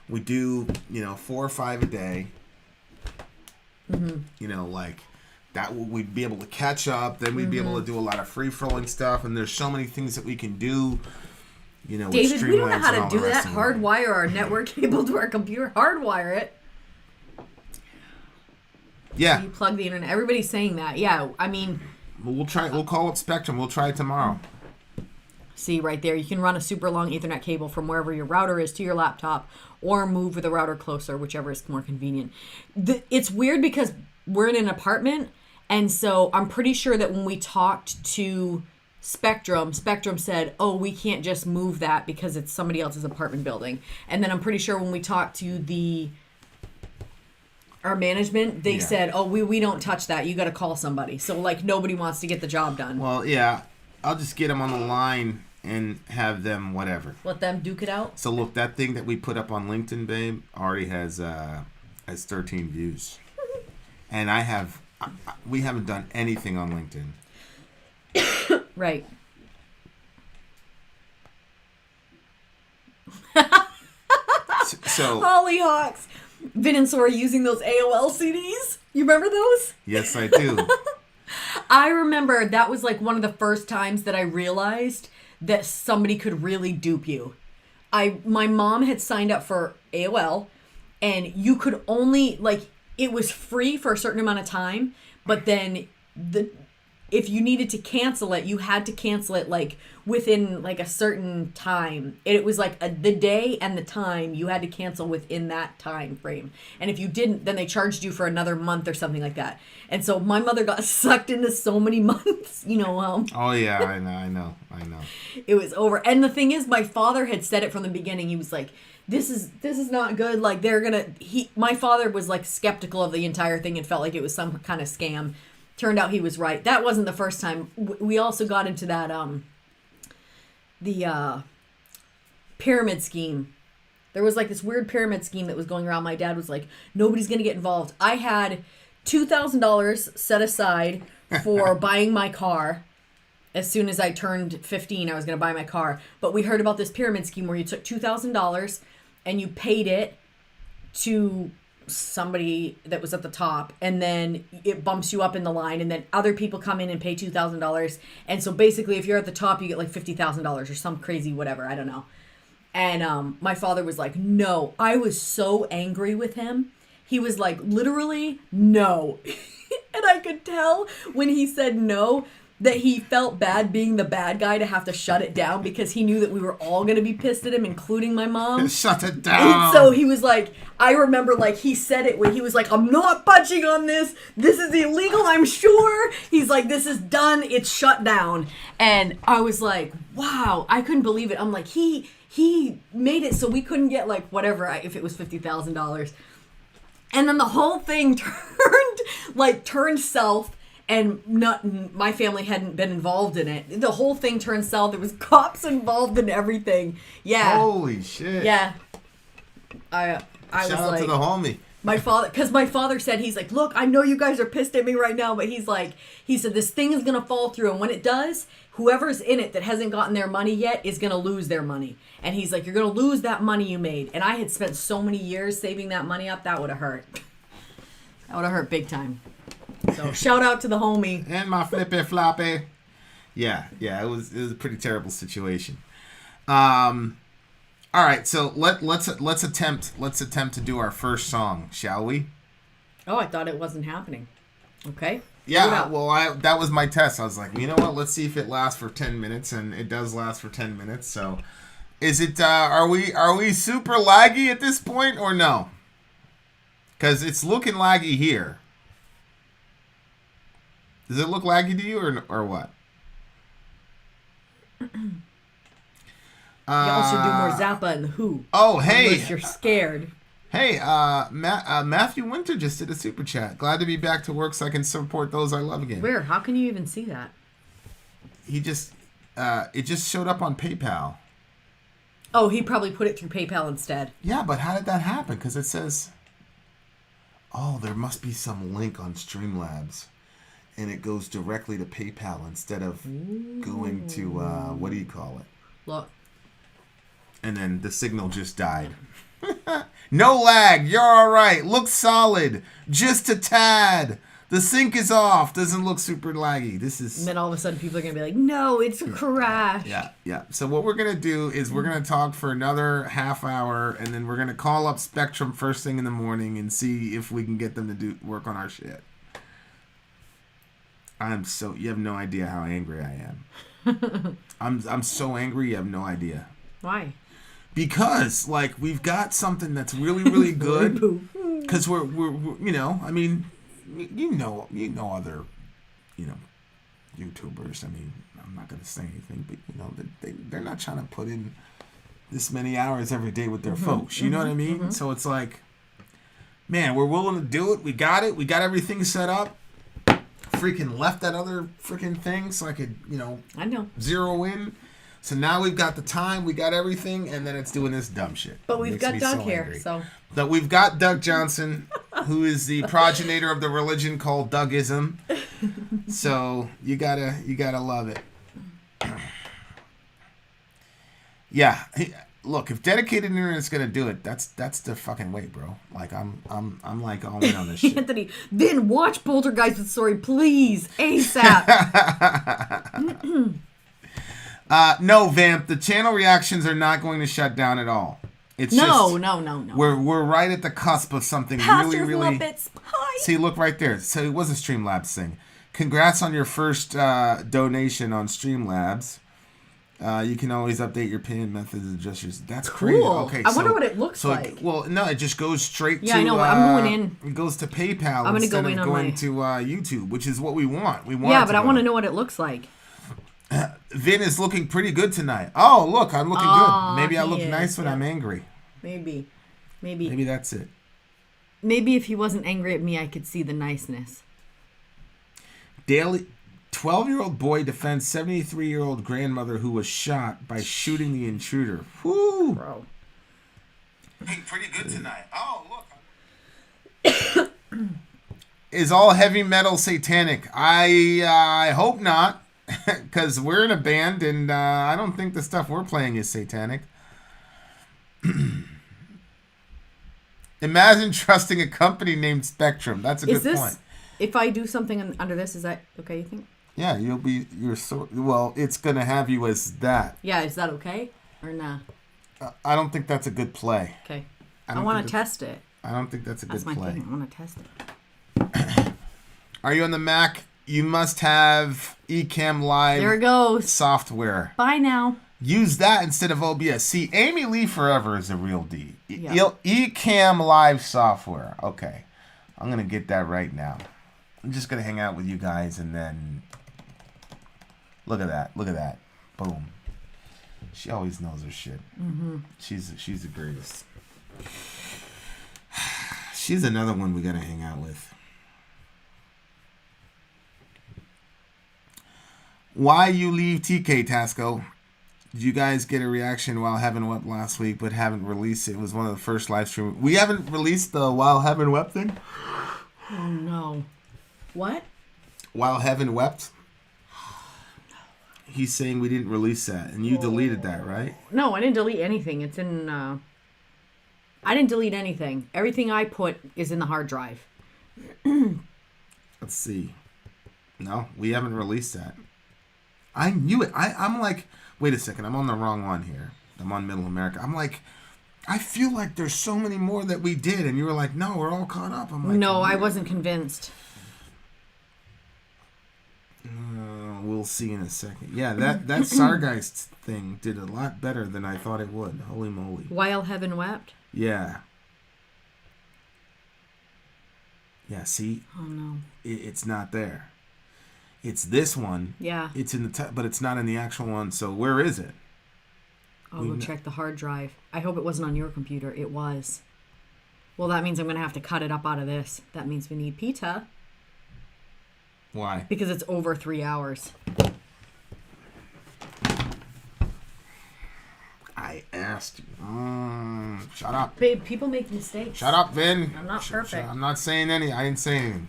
We do, 4 or 5 a day. Like that we'd be able to catch up. Then we'd be able to do a lot of free-flowing stuff. And there's so many things that we can do. David, we don't know how to do that. Hardwire our network cable to our computer. Hardwire it. Yeah. So you plug the internet. Everybody's saying that. Yeah, I mean. We'll try. We'll call up Spectrum. We'll try it tomorrow. See right there, you can run a super long Ethernet cable from wherever your router is to your laptop, or move the router closer, whichever is more convenient. It's weird because we're in an apartment, and so I'm pretty sure that when we talked to Spectrum said, oh, we can't just move that because it's somebody else's apartment building. And then I'm pretty sure when we talked to our management, they said, oh, we don't touch that. You got to call somebody. So, like, nobody wants to get the job done. Well, yeah. I'll just get them on the line and have them whatever. Let them duke it out? So, look, that thing that we put up on LinkedIn, babe, already has 13 views. And we haven't done anything on LinkedIn. Right. So Hollyhawks. Vin and Sori using those AOL CDs. You remember those? Yes, I do. I remember that was like one of the first times that I realized that somebody could really dupe you. My mom had signed up for AOL, and you could only, like, it was free for a certain amount of time, but then if you needed to cancel it, you had to cancel it like within like a certain time. It was like the day and the time you had to cancel within that time frame. And if you didn't, then they charged you for another month or something like that. And so my mother got sucked into so many months, Oh yeah, I know. It was over. And the thing is, my father had said it from the beginning. He was like, this is not good. Like my father was like skeptical of the entire thing and felt like it was some kind of scam. Turned out he was right. That wasn't the first time. We also got into that, the pyramid scheme. There was like this weird pyramid scheme that was going around. My dad was like, nobody's going to get involved. I had $2,000 set aside for buying my car. As soon as I turned 15, I was going to buy my car. But we heard about this pyramid scheme where you took $2,000 and you paid it to somebody that was at the top, and then it bumps you up in the line, and then other people come in and pay $2,000. And so basically, if you're at the top, you get like $50,000 or some crazy whatever. I don't know. And my father was like, no. I was so angry with him. He was like, literally, no. And I could tell when he said no that he felt bad being the bad guy to have to shut it down because he knew that we were all going to be pissed at him, including my mom. Shut it down. And so he was like, I remember like he said it when he was like, I'm not budging on this. This is illegal, I'm sure. He's like, this is done. It's shut down. And I was like, wow, I couldn't believe it. I'm like, he made it so we couldn't get like whatever, if it was $50,000. And then the whole thing turned south. And my family hadn't been involved in it. The whole thing turned south. There was cops involved in everything. Yeah. Holy shit. Yeah. I was Shout out like, to the homie. my father said, he's like, look, I know you guys are pissed at me right now, but he said, this thing is going to fall through. And when it does, whoever's in it that hasn't gotten their money yet is going to lose their money. And he's like, you're going to lose that money you made. And I had spent so many years saving that money up. That would have hurt. That would have hurt big time. So shout out to the homie and my flippy floppy. Yeah, it was a pretty terrible situation. All right, so let's attempt to do our first song, shall we? Oh, I thought it wasn't happening. Okay. Yeah, well, that was my test. I was like, you know what? Let's see if it lasts for 10 minutes, and it does last for 10 minutes. So, is it? Are we super laggy at this point or no? Because it's looking laggy here. Does it look laggy to you or what? Y'all should do more Zappa and the Who. Oh, hey. Unless you're scared. Hey, Matthew Winter just did a super chat. Glad to be back to work so I can support those I love again. Where? How can you even see that? He just, it just showed up on PayPal. Oh, he probably put it through PayPal instead. Yeah, but how did that happen? Because it says, oh, there must be some link on Streamlabs. And it goes directly to PayPal instead of going to, what do you call it? Look. And then the signal just died. No lag. You're all right. Looks solid. Just a tad. The sync is off. Doesn't look super laggy. This is... And then all of a sudden people are going to be like, no, it's a crash. Yeah. So what we're going to do is we're going to talk for another half hour, and then we're going to call up Spectrum first thing in the morning and see if we can get them to work on our shit. You have no idea how angry I am. I'm so angry, you have no idea. Why? Because we've got something that's really, really good. Because we're I mean, you know other, YouTubers. I mean, I'm not gonna say anything, but they're not trying to put in this many hours every day with their folks. You know what I mean? Mm-hmm. So it's like, man, we're willing to do it. We got it. We got everything set up. Freaking left that other freaking thing so I could, I know, zero in. So now we've got the time, we got everything, and then it's doing this dumb shit. But we've got Doug here, so. But we've got Doug Johnson, who is the progenitor of the religion called Dougism. So you gotta love it. Yeah. Look, if dedicated internet's gonna do it, that's the fucking way, bro. I'm like all in on this shit. Anthony, Vin, watch Poltergeist with Sori, please, ASAP. No, Vamp, the channel reactions are not going to shut down at all. It's no. We're right at the cusp of something Pastors really. Muppets. Hi. See, look right there. So it was a Streamlabs thing. Congrats on your first donation on Streamlabs. You can always update your payment methods and gestures. That's crazy. Cool. Okay, I wonder what it looks like. Well, no, it just goes straight to. Yeah, I know. I'm going in. It goes to PayPal I'm gonna instead go in of on going my... to YouTube, which is what we want. But I want to know what it looks like. Vin is looking pretty good tonight. Oh, look, I'm looking good. Maybe I look nice when I'm angry. Maybe that's it. Maybe if he wasn't angry at me, I could see the niceness. Daily 12-year-old boy defends 73-year-old grandmother who was shot by shooting the intruder. Whoo! Bro. Hey, pretty good tonight. Oh, look. Is all heavy metal satanic? I hope not, because we're in a band, and I don't think the stuff we're playing is satanic. Imagine trusting a company named Spectrum. That's a good point. If I do something under this, is that okay, you think? Yeah, it's going to have you as that. Yeah, is that okay? Or nah? I don't think that's a good play. Okay. I want to test it. I don't think that's a good play. That's my thing. I want to test it. Are you on the Mac, You must have Ecamm Live There it goes. software. Bye now. Use that instead of OBS. See, Amy Lee Forever is a real D. Yeah. Ecamm Live software. Okay. I'm going to get that right now. I'm just going to hang out with you guys and then... Look at that. Look at that. Boom. She always knows her shit. Mm-hmm. She's the greatest. She's another one we got to hang out with. Why you leave TK, Tasco? Did you guys get a reaction while Heaven Wept last week but haven't released it? It was one of the first live stream. We haven't released the While Heaven Wept thing? Oh, no. What? While Heaven Wept? He's saying we didn't release that, and you deleted that, right? No, I didn't delete anything. It's in... I didn't delete anything. Everything I put is in the hard drive. Let's see. No, we haven't released that. I knew it. I'm like... Wait a second, I'm on the wrong one here. I'm on Middle America. I'm like, I feel like there's so many more that we did, and you were like, no, we're all caught up. I'm like, no, I wasn't convinced. We'll see in a second. Yeah, that Sargeist thing did a lot better than I thought it would. Holy moly. While Heaven Wept? Yeah. Yeah, see? Oh, no. It's not there. It's this one. Yeah. It's in the but it's not in the actual one. So where is it? I'll go check the hard drive. I hope it wasn't on your computer. It was. Well, that means I'm going to have to cut it up out of this. That means we need pizza. Why? Because it's over 3 hours. I asked you. Shut up. Babe, people make mistakes. Shut up, Vin. I'm not perfect. I'm not saying any. I didn't say anything.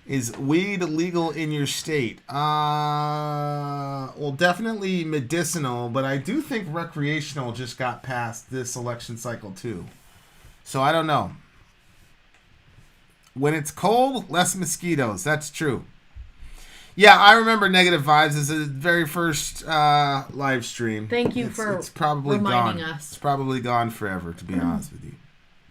Is weed legal in your state? Well, definitely medicinal, but I do think recreational just got past this election cycle too. So I don't know. When it's cold, less mosquitoes. That's true. Yeah, I remember Negative Vibes as the very first live stream. Thank you for it's probably reminding gone. us. It's probably gone forever, to be honest with you.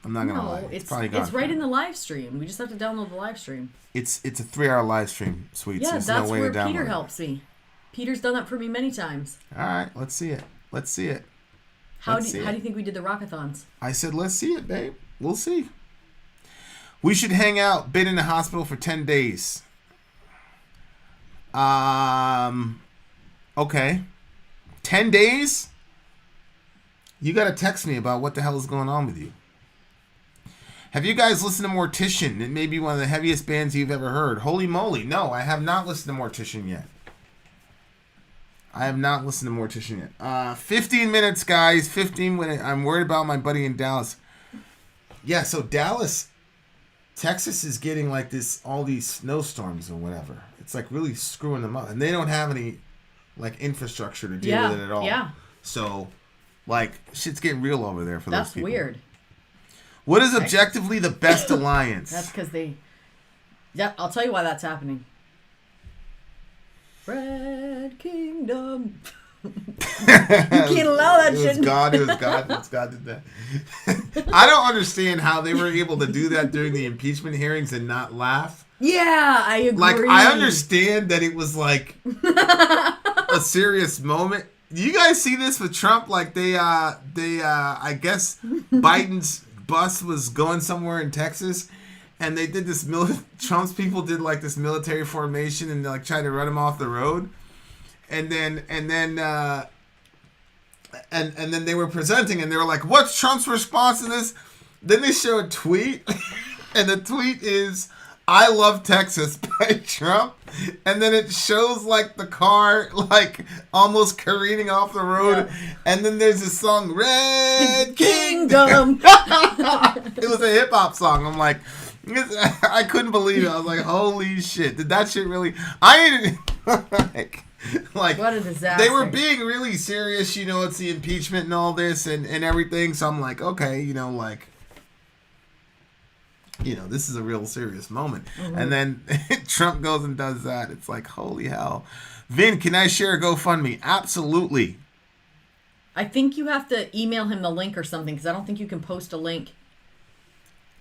I'm not gonna lie. It's probably gone. It's right forever. in the live stream. We just have to download the live stream. It's a 3-hour live stream, sweet. Yeah, There's that's no way where to download Peter it. helps me. Peter's done that for me many times. All right, let's see it. Let's see it. How do you think we did the rockathons? I said, let's see it, babe. We'll see. We should hang out. Been in the hospital for 10 days. Okay. 10 days? You got to text me about what the hell is going on with you. Have you guys listened to Mortician? It may be one of the heaviest bands you've ever heard. Holy moly. No, I have not listened to Mortician yet. I have not listened to Mortician yet. 15 minutes, guys. 15 minutes. I'm worried about my buddy in Dallas. Yeah, so Dallas, Texas is getting like all these snowstorms or whatever. It's like really screwing them up. And they don't have any like infrastructure to deal with it at all. Yeah. So, like, shit's getting real over there for those people. That's weird. What is objectively the best alliance? That's because they... Yeah, I'll tell you why that's happening. Red Kingdom. You can't allow that shit. It was God did that. I don't understand how they were able to do that during the impeachment hearings and not laugh. Yeah, I agree. Like, I understand that it was like a serious moment. Do you guys see this with Trump? Like they I guess Biden's bus was going somewhere in Texas, and they did this. Trump's people did like this military formation and like tried to run him off the road, and then they were presenting, and they were like, "What's Trump's response to this?" Then they show a tweet, and the tweet is, "I love Texas" by Trump, and then it shows like the car like almost careening off the road, and then there's this song Red Kingdom. It was a hip hop song. I'm like, I couldn't believe it. I was like, holy shit! Did that shit really? I didn't like. What a disaster! They were being really serious. You know, it's the impeachment and all this and everything. So I'm like, okay, this is a real serious moment. Mm-hmm. And then Trump goes and does that. It's like, holy hell. Vin, can I share a GoFundMe? Absolutely. I think you have to email him the link or something, because I don't think you can post a link.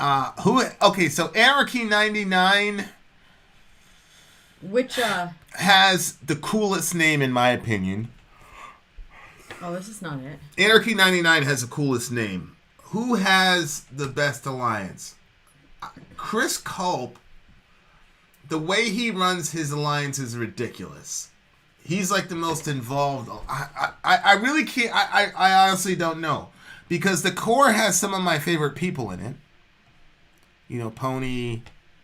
Okay, so Anarchy99. Which, has the coolest name in my opinion. oh, this is not it. Anarchy 99 has the coolest name. Who has the best alliance? Chris Culp, the way he runs his alliance is ridiculous. He's like the most involved. I really can't. I honestly don't know. Because the core has some of my favorite people in it. You know, Pony,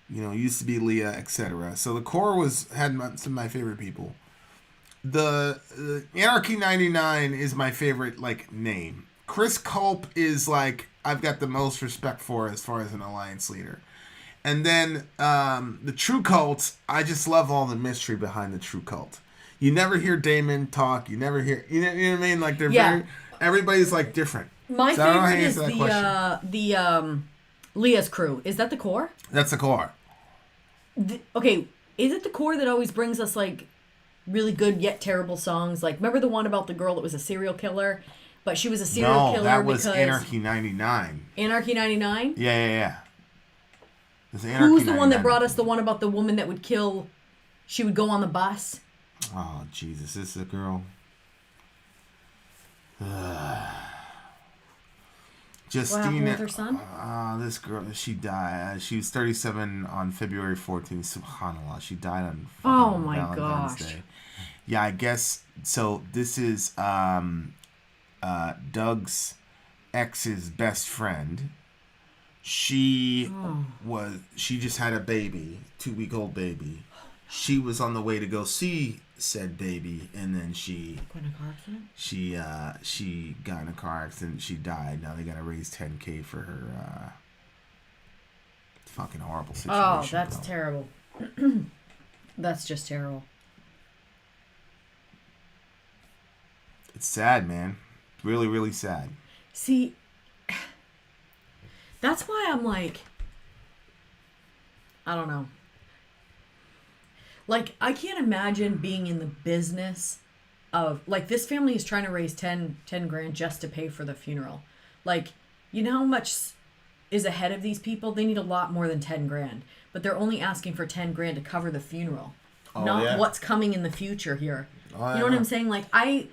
you know, used to be Leah, etc. So the core had some of my favorite people. The Anarchy 99 is my favorite, like, name. Chris Culp is, like, I've got the most respect for as far as an alliance leader. And then the True Cults, I just love all the mystery behind the True Cult. You never hear Damon talk. You never hear, you know what I mean? Like, they're very, everybody's, like, different. My favorite is the Leah's crew. Is that the core? That's the core. Okay, is it the core that always brings us, like, really good yet terrible songs? Like, remember the one about the girl that was a serial killer? But she was a serial killer that was because... Anarchy 99. Anarchy 99? Yeah. Who's the one that brought us the one about the woman that would kill... She would go on the bus? Oh, Jesus. This is a girl. Justina. What happened with her son? This girl, she died. She was 37 on February 14th. SubhanAllah. She died on Valentine's Day. Yeah, I guess. So this is Doug's ex's best friend. She just had a baby, 2-week-old baby. She was on the way to go see said baby, and then she got in a car accident. She got in a car accident. She died. Now they got to raise $10,000 for her. Fucking horrible situation. Oh, that's terrible. That's just terrible. It's sad, man. Really, really sad. See, that's why I'm like, I don't know. Like, I can't imagine being in the business of, like, this family is trying to raise 10 grand just to pay for the funeral. Like, you know how much is ahead of these people? They need a lot more than 10 grand. But they're only asking for 10 grand to cover the funeral. What's coming in the future here. You know what I'm saying? Like, I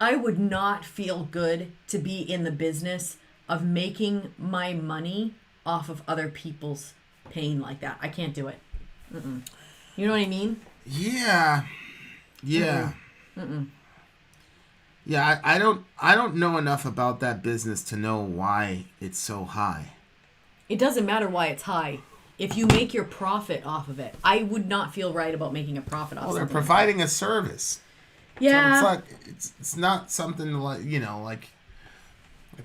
would not feel good to be in the business of making my money off of other people's pain like that. I can't do it. Mm-mm. You know what I mean? Yeah. Mm-mm. Yeah, I don't know enough about that business to know why it's so high. It doesn't matter why it's high. If you make your profit off of it, I would not feel right about making a profit off of it. Well, they're providing a service. Yeah. So it's not something like, you know, like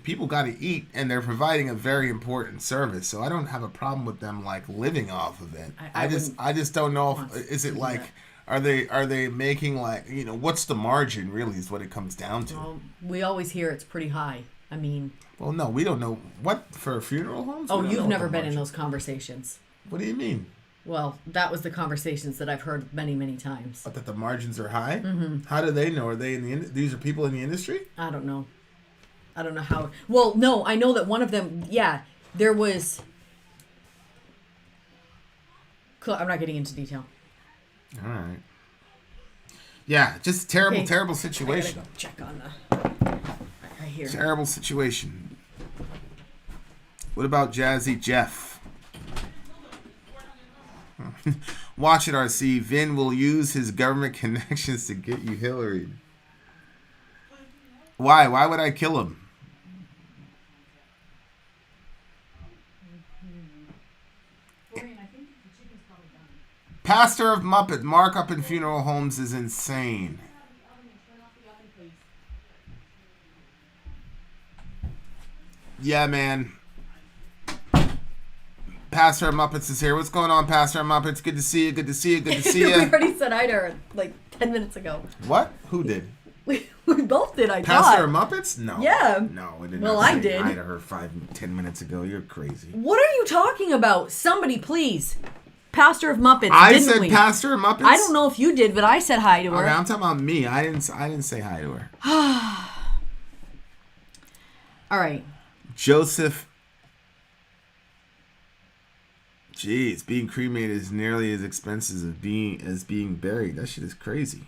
people got to eat, and they're providing a very important service. So I don't have a problem with them, like, living off of it. I just don't know if, is it like, are they making, like, you know, what's the margin really is what it comes down to. Well, we always hear it's pretty high. I mean, well, no, we don't know what for funeral homes. Oh, you've never been in those conversations. What do you mean? Well, that was the conversations that I've heard many, many times. But that the margins are high? Mm-hmm. How do they know? Are they these are people in the industry? I don't know how. Well, no, I know that one of them, there was... I'm not getting into detail. All right. Yeah, just terrible situation. I gotta go check on the... Right here. Terrible situation. What about Jazzy Jeff? Watch it, RC. Vin will use his government connections to get you Hillary. Why? Why would I kill him? Pastor of Muppet markup in funeral homes is insane. Yeah, man. Pastor of Muppets is here. What's going on, Pastor of Muppets? Good to see you. Good to see you. Good to see you. We already said hi to her like 10 minutes ago. What? Who did? We both did, I thought. Pastor of Muppets? No. Yeah. No, I didn't. Well, I did. Hi to her 5-10 minutes ago. You're crazy. What are you talking about? Somebody, please. Pastor of Muppets. I said Pastor of Muppets? I don't know if you did, but I said hi to her. Okay, I'm talking about me. I didn't say hi to her. All right. Joseph Jeez, being cremated is nearly as expensive as being buried. That shit is crazy.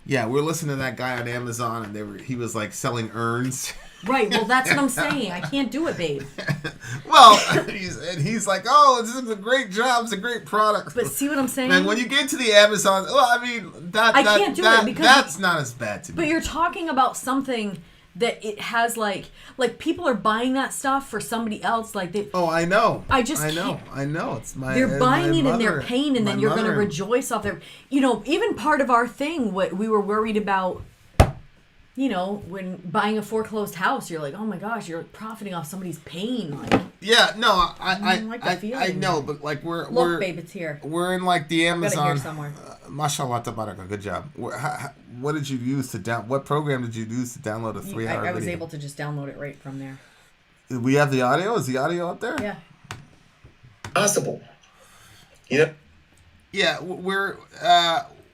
Yeah, we're listening to that guy on Amazon, and he was like selling urns. Right. Well, that's what I'm saying. I can't do it, babe. Well, he's like, oh, this is a great job. It's a great product. But see what I'm saying? And when you get to the Amazon, well, I mean, I can't do it because that's not as bad to me. But you're talking about something that it has like people are buying that stuff for somebody else. Like they. Oh, I know. I know. It's my. They're buying my it mother, in their pain, and then you're going to rejoice off their. You know, even part of our thing, what we were worried about. You know, when buying a foreclosed house, you're like, oh my gosh, you're profiting off somebody's pain. Like, yeah, no, I know, but like look, babe, it's here. We're in like the Amazon. Got it here somewhere. Mashallah, tabaraka, good job. What did you use to What program did you use to download a 3-hour video? I was able to just download it right from there. We have the audio. Is the audio up there? Yeah. Possible. Yep. Yeah, we're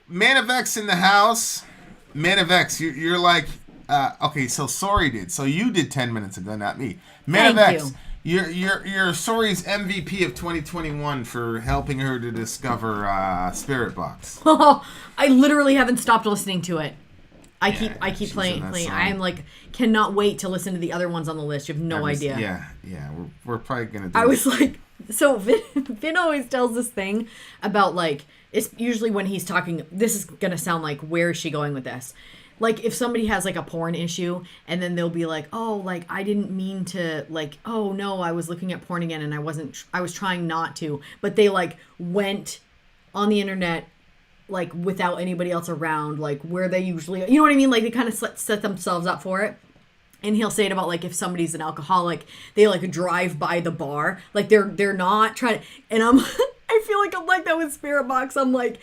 Man of X in the house. Man of X, you're like, okay, so Sori did. So you did 10 minutes ago, not me. Man of X, you're Sori's MVP of 2021 for helping her to discover Spirit Box. I literally haven't stopped listening to it. I keep playing. I'm like, cannot wait to listen to the other ones on the list. You have no idea. Yeah. We're probably gonna do I was like, so Vin always tells this thing about like, it's usually when he's talking, this is going to sound like, where is she going with this? Like, if somebody has, like, a porn issue, and then they'll be like, oh, like, I didn't mean to, like, oh, no, I was looking at porn again, and I was trying not to. But they, like, went on the internet, like, without anybody else around, like, where they usually, you know what I mean? Like, they kind of set themselves up for it. And he'll say it about, like, if somebody's an alcoholic, they, like, drive by the bar. Like, they're not trying to, and I feel like I'm like that with Spirit Box. I'm like,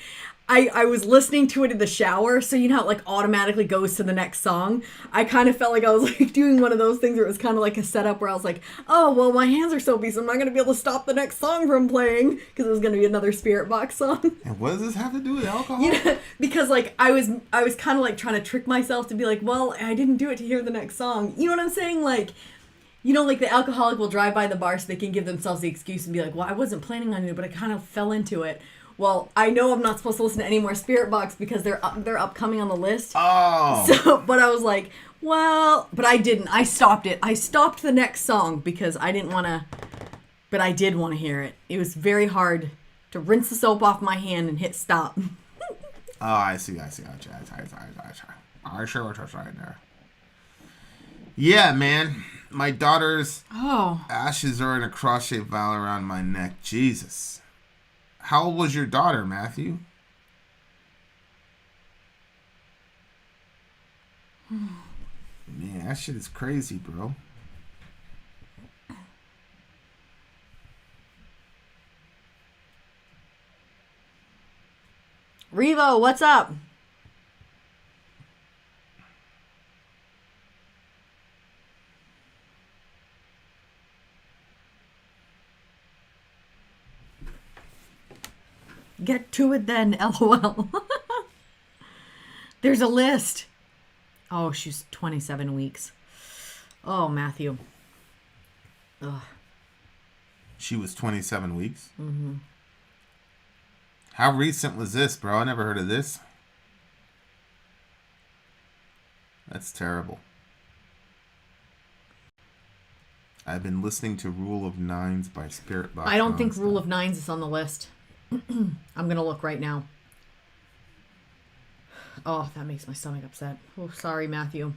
I was listening to it in the shower, so you know how it like automatically goes to the next song. I kind of felt like I was like doing one of those things where it was kind of like a setup where I was like, oh, well, my hands are soapy, so I'm not going to be able to stop the next song from playing because it was going to be another Spirit Box song. And what does this have to do with alcohol? Yeah, because like I was kind of like trying to trick myself to be like, well, I didn't do it to hear the next song. You know what I'm saying? Like, you know, like the alcoholic will drive by the bar so they can give themselves the excuse and be like, well, I wasn't planning on it, but I kind of fell into it. Well, I know I'm not supposed to listen to any more Spirit Box because they're upcoming on the list. Oh. So, but I was like, well, but I didn't. I stopped it. I stopped the next song because I didn't want to, but I did want to hear it. It was very hard to rinse the soap off my hand and hit stop. Oh, I see. I see what you're saying there. Yeah, man. My daughter's ashes are in a cross-shaped vial around my neck. Jesus. How old was your daughter, Matthew? Man, that shit is crazy, bro. Revo, what's up? Get to it then, LOL. There's a list. Oh, she's 27 weeks. Oh, Matthew. Ugh. She was 27 weeks? Mm-hmm. How recent was this, bro? I never heard of this. That's terrible. I've been listening to Rule of Nines by Spirit Box. I don't think Rule of Nines is on the list. I'm going to look right now. Oh, that makes my stomach upset. Oh, sorry, Matthew.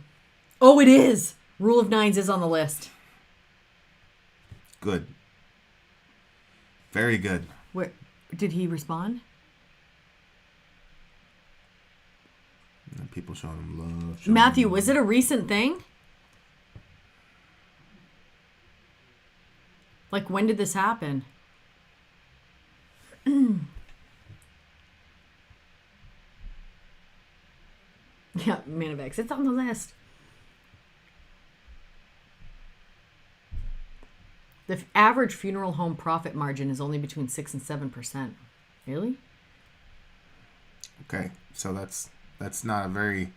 Oh, it is. Rule of Nines is on the list. Good. Very good. Where did he respond? And people showing him love. Matthew, was it a recent thing? Like, when did this happen? Yeah, Man of X. It's on the list. The average funeral home profit margin is only between 6 and 7%. Really? Okay, so that's not a very...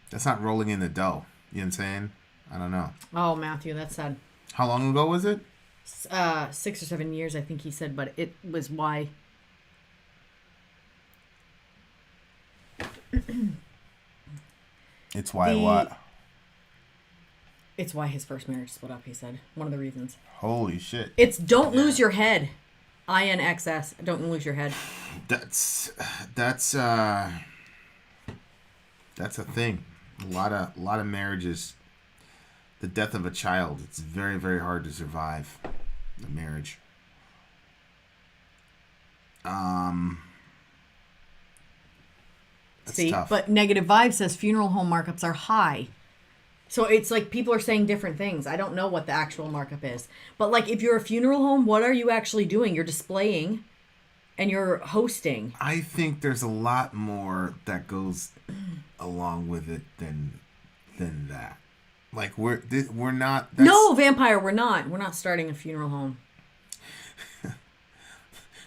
That's not rolling in the dough. You know what I'm saying? I don't know. Oh, Matthew, that's sad. How long ago was it? 6 or 7 years, I think he said, but it was why. It's why what? It's why his first marriage split up, he said. One of the reasons. Holy shit. It's don't lose your head. INXS. Don't lose your head. That's a thing. A lot of marriages. The death of a child. It's very, very hard to survive a marriage. That's See, tough. but Negative Vibe says funeral home markups are high. So it's like people are saying different things. I don't know what the actual markup is. But like if you're a funeral home, what are you actually doing? You're displaying and you're hosting. I think there's a lot more that goes along with it than that. Like we're not. No, Vampire, we're not. We're not starting a funeral home.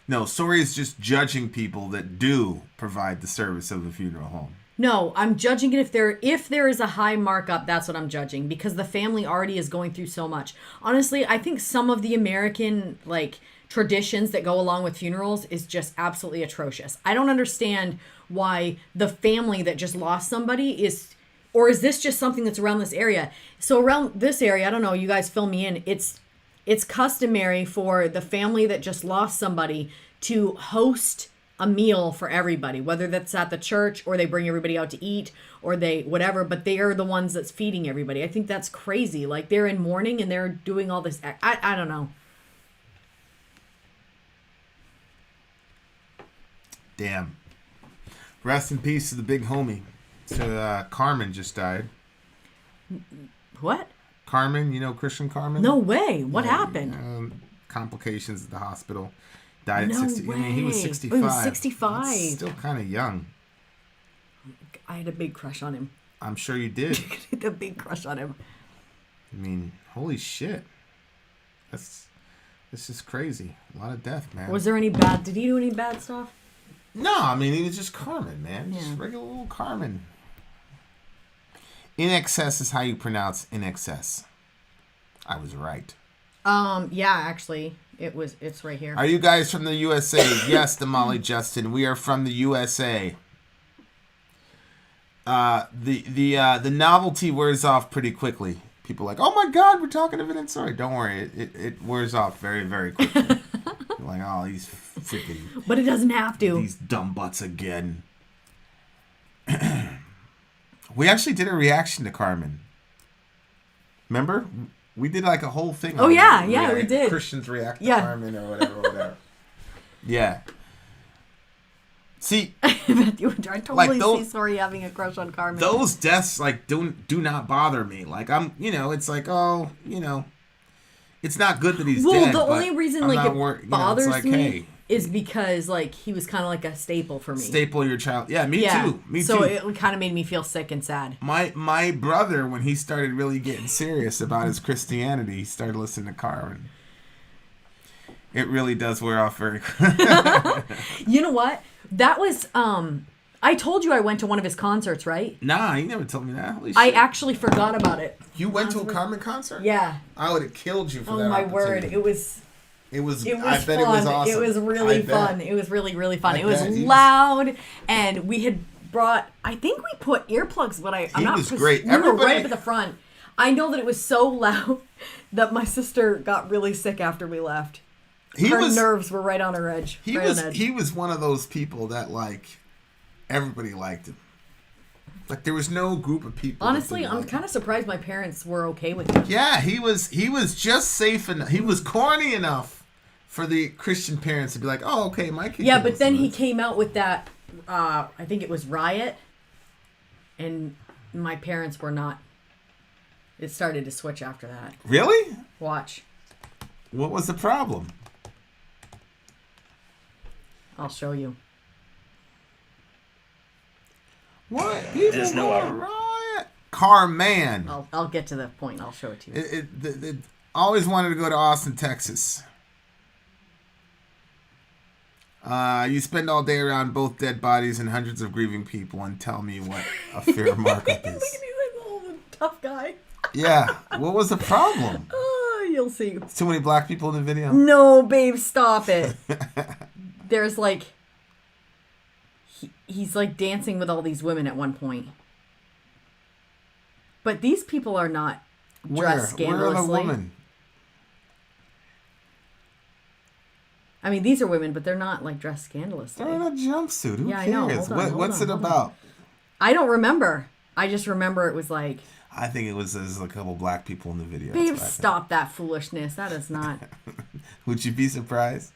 No, Sori is just judging people that do provide the service of a funeral home. No, I'm judging it if there is a high markup, that's what I'm judging, because the family already is going through so much. Honestly, I think some of the American like traditions that go along with funerals is just absolutely atrocious. I don't understand why the family that just lost somebody is, or is this just something that's around this area? So around this area, I don't know, you guys fill me in. It's customary for the family that just lost somebody to host a meal for everybody, whether that's at the church or they bring everybody out to eat or they whatever, but they are the ones that's feeding everybody. I think that's crazy. Like they're in mourning and they're doing all this. I don't know. Damn. Rest in peace to the big homie. So Carmen just died. What? Carmen, you know Christian Carmen? No way. What happened? Complications at the hospital. Died at No 60. way. I mean, he was 65. Oh, he was 65. That's still kind of young. I had a big crush on him. I'm sure you did. I had a big crush on him. I mean, holy shit. This is crazy. A lot of death, man. Was there any bad? Did he do any bad stuff? No, I mean, he was just Carmen, man. Yeah. Just regular little Carmen. INXS is how you pronounce INXS. I was right. Yeah, actually, it's right here. Are you guys from the USA? Yes, Damali Justin. We are from the USA. The novelty wears off pretty quickly. People are like, oh my God, we're talking to Vin and Sori. Don't worry, it wears off very, very quickly. You're like, oh, he's freaking. But it doesn't have to. These dumb butts again. We actually did a reaction to Carmen. Remember? We did like a whole thing. Oh, yeah, we did. Christians react to Yeah. Carmen or whatever. Yeah. See, I totally like those- see Sori having a crush on Carmen. those deaths like do not bother me. Like it's like, oh, it's not good that he's dead. Well, the but only reason I'm like not it bothers it's like, me hey, is because like he was kind of like a staple for me. staple your child. Yeah, me too. Me so too. it kind of made me feel sick and sad. My brother, when he started really getting serious about his Christianity, he started listening to Carmen. It really does wear off very quick. You know what? That was I told you I went to one of his concerts, right? Nah, he never told me that. Holy shit. I actually forgot about it. You went to a Carmen concert? Yeah. I would have killed you for Oh that. my word! opportunity. It was It was fun. I bet it was awesome. It was really I bet. fun. It was really, really fun. I It was bet. He was- loud, and we had brought. I think we put earplugs, but I'm He not. was great. We were Everybody- right up at the front. I know that it was so loud that my sister got really sick after we left. Her nerves were right on her edge. He right was on edge. he was one of those people that like everybody liked him. Like there was no group of people. Honestly, I'm kind of surprised my parents were okay with him. Yeah, he was just safe enough. He was corny enough for the Christian parents to be like, "Oh, okay, my kid." Yeah, can but then listen he to came out with that. I think it was Riot, and my parents were not. It started to switch after that. this." Really? Watch. What was the problem? I'll show you. What? People There's no want other- riot. Carman. I'll get to the point. I'll show it to you. It always wanted to go to Austin, Texas. You spend all day around both dead bodies and hundreds of grieving people and tell me what a fair markup Look at is. me, like, oh, tough guy. Yeah. What was the problem? Oh, You'll see. Too many black people in the video. No, babe, stop it. There's like, he's like dancing with all these women at one point. But these people are not dressed scandalously. Where are the women? I mean, these are women, but they're not like dressed scandalously. They're in a jumpsuit. Who Yeah, cares? I know. Hold on, What's it hold on. about? I don't remember. I just remember it was like, I think it was there's a couple black people in the video. babe, That's what I think. stop that foolishness. That is not. Would you be surprised?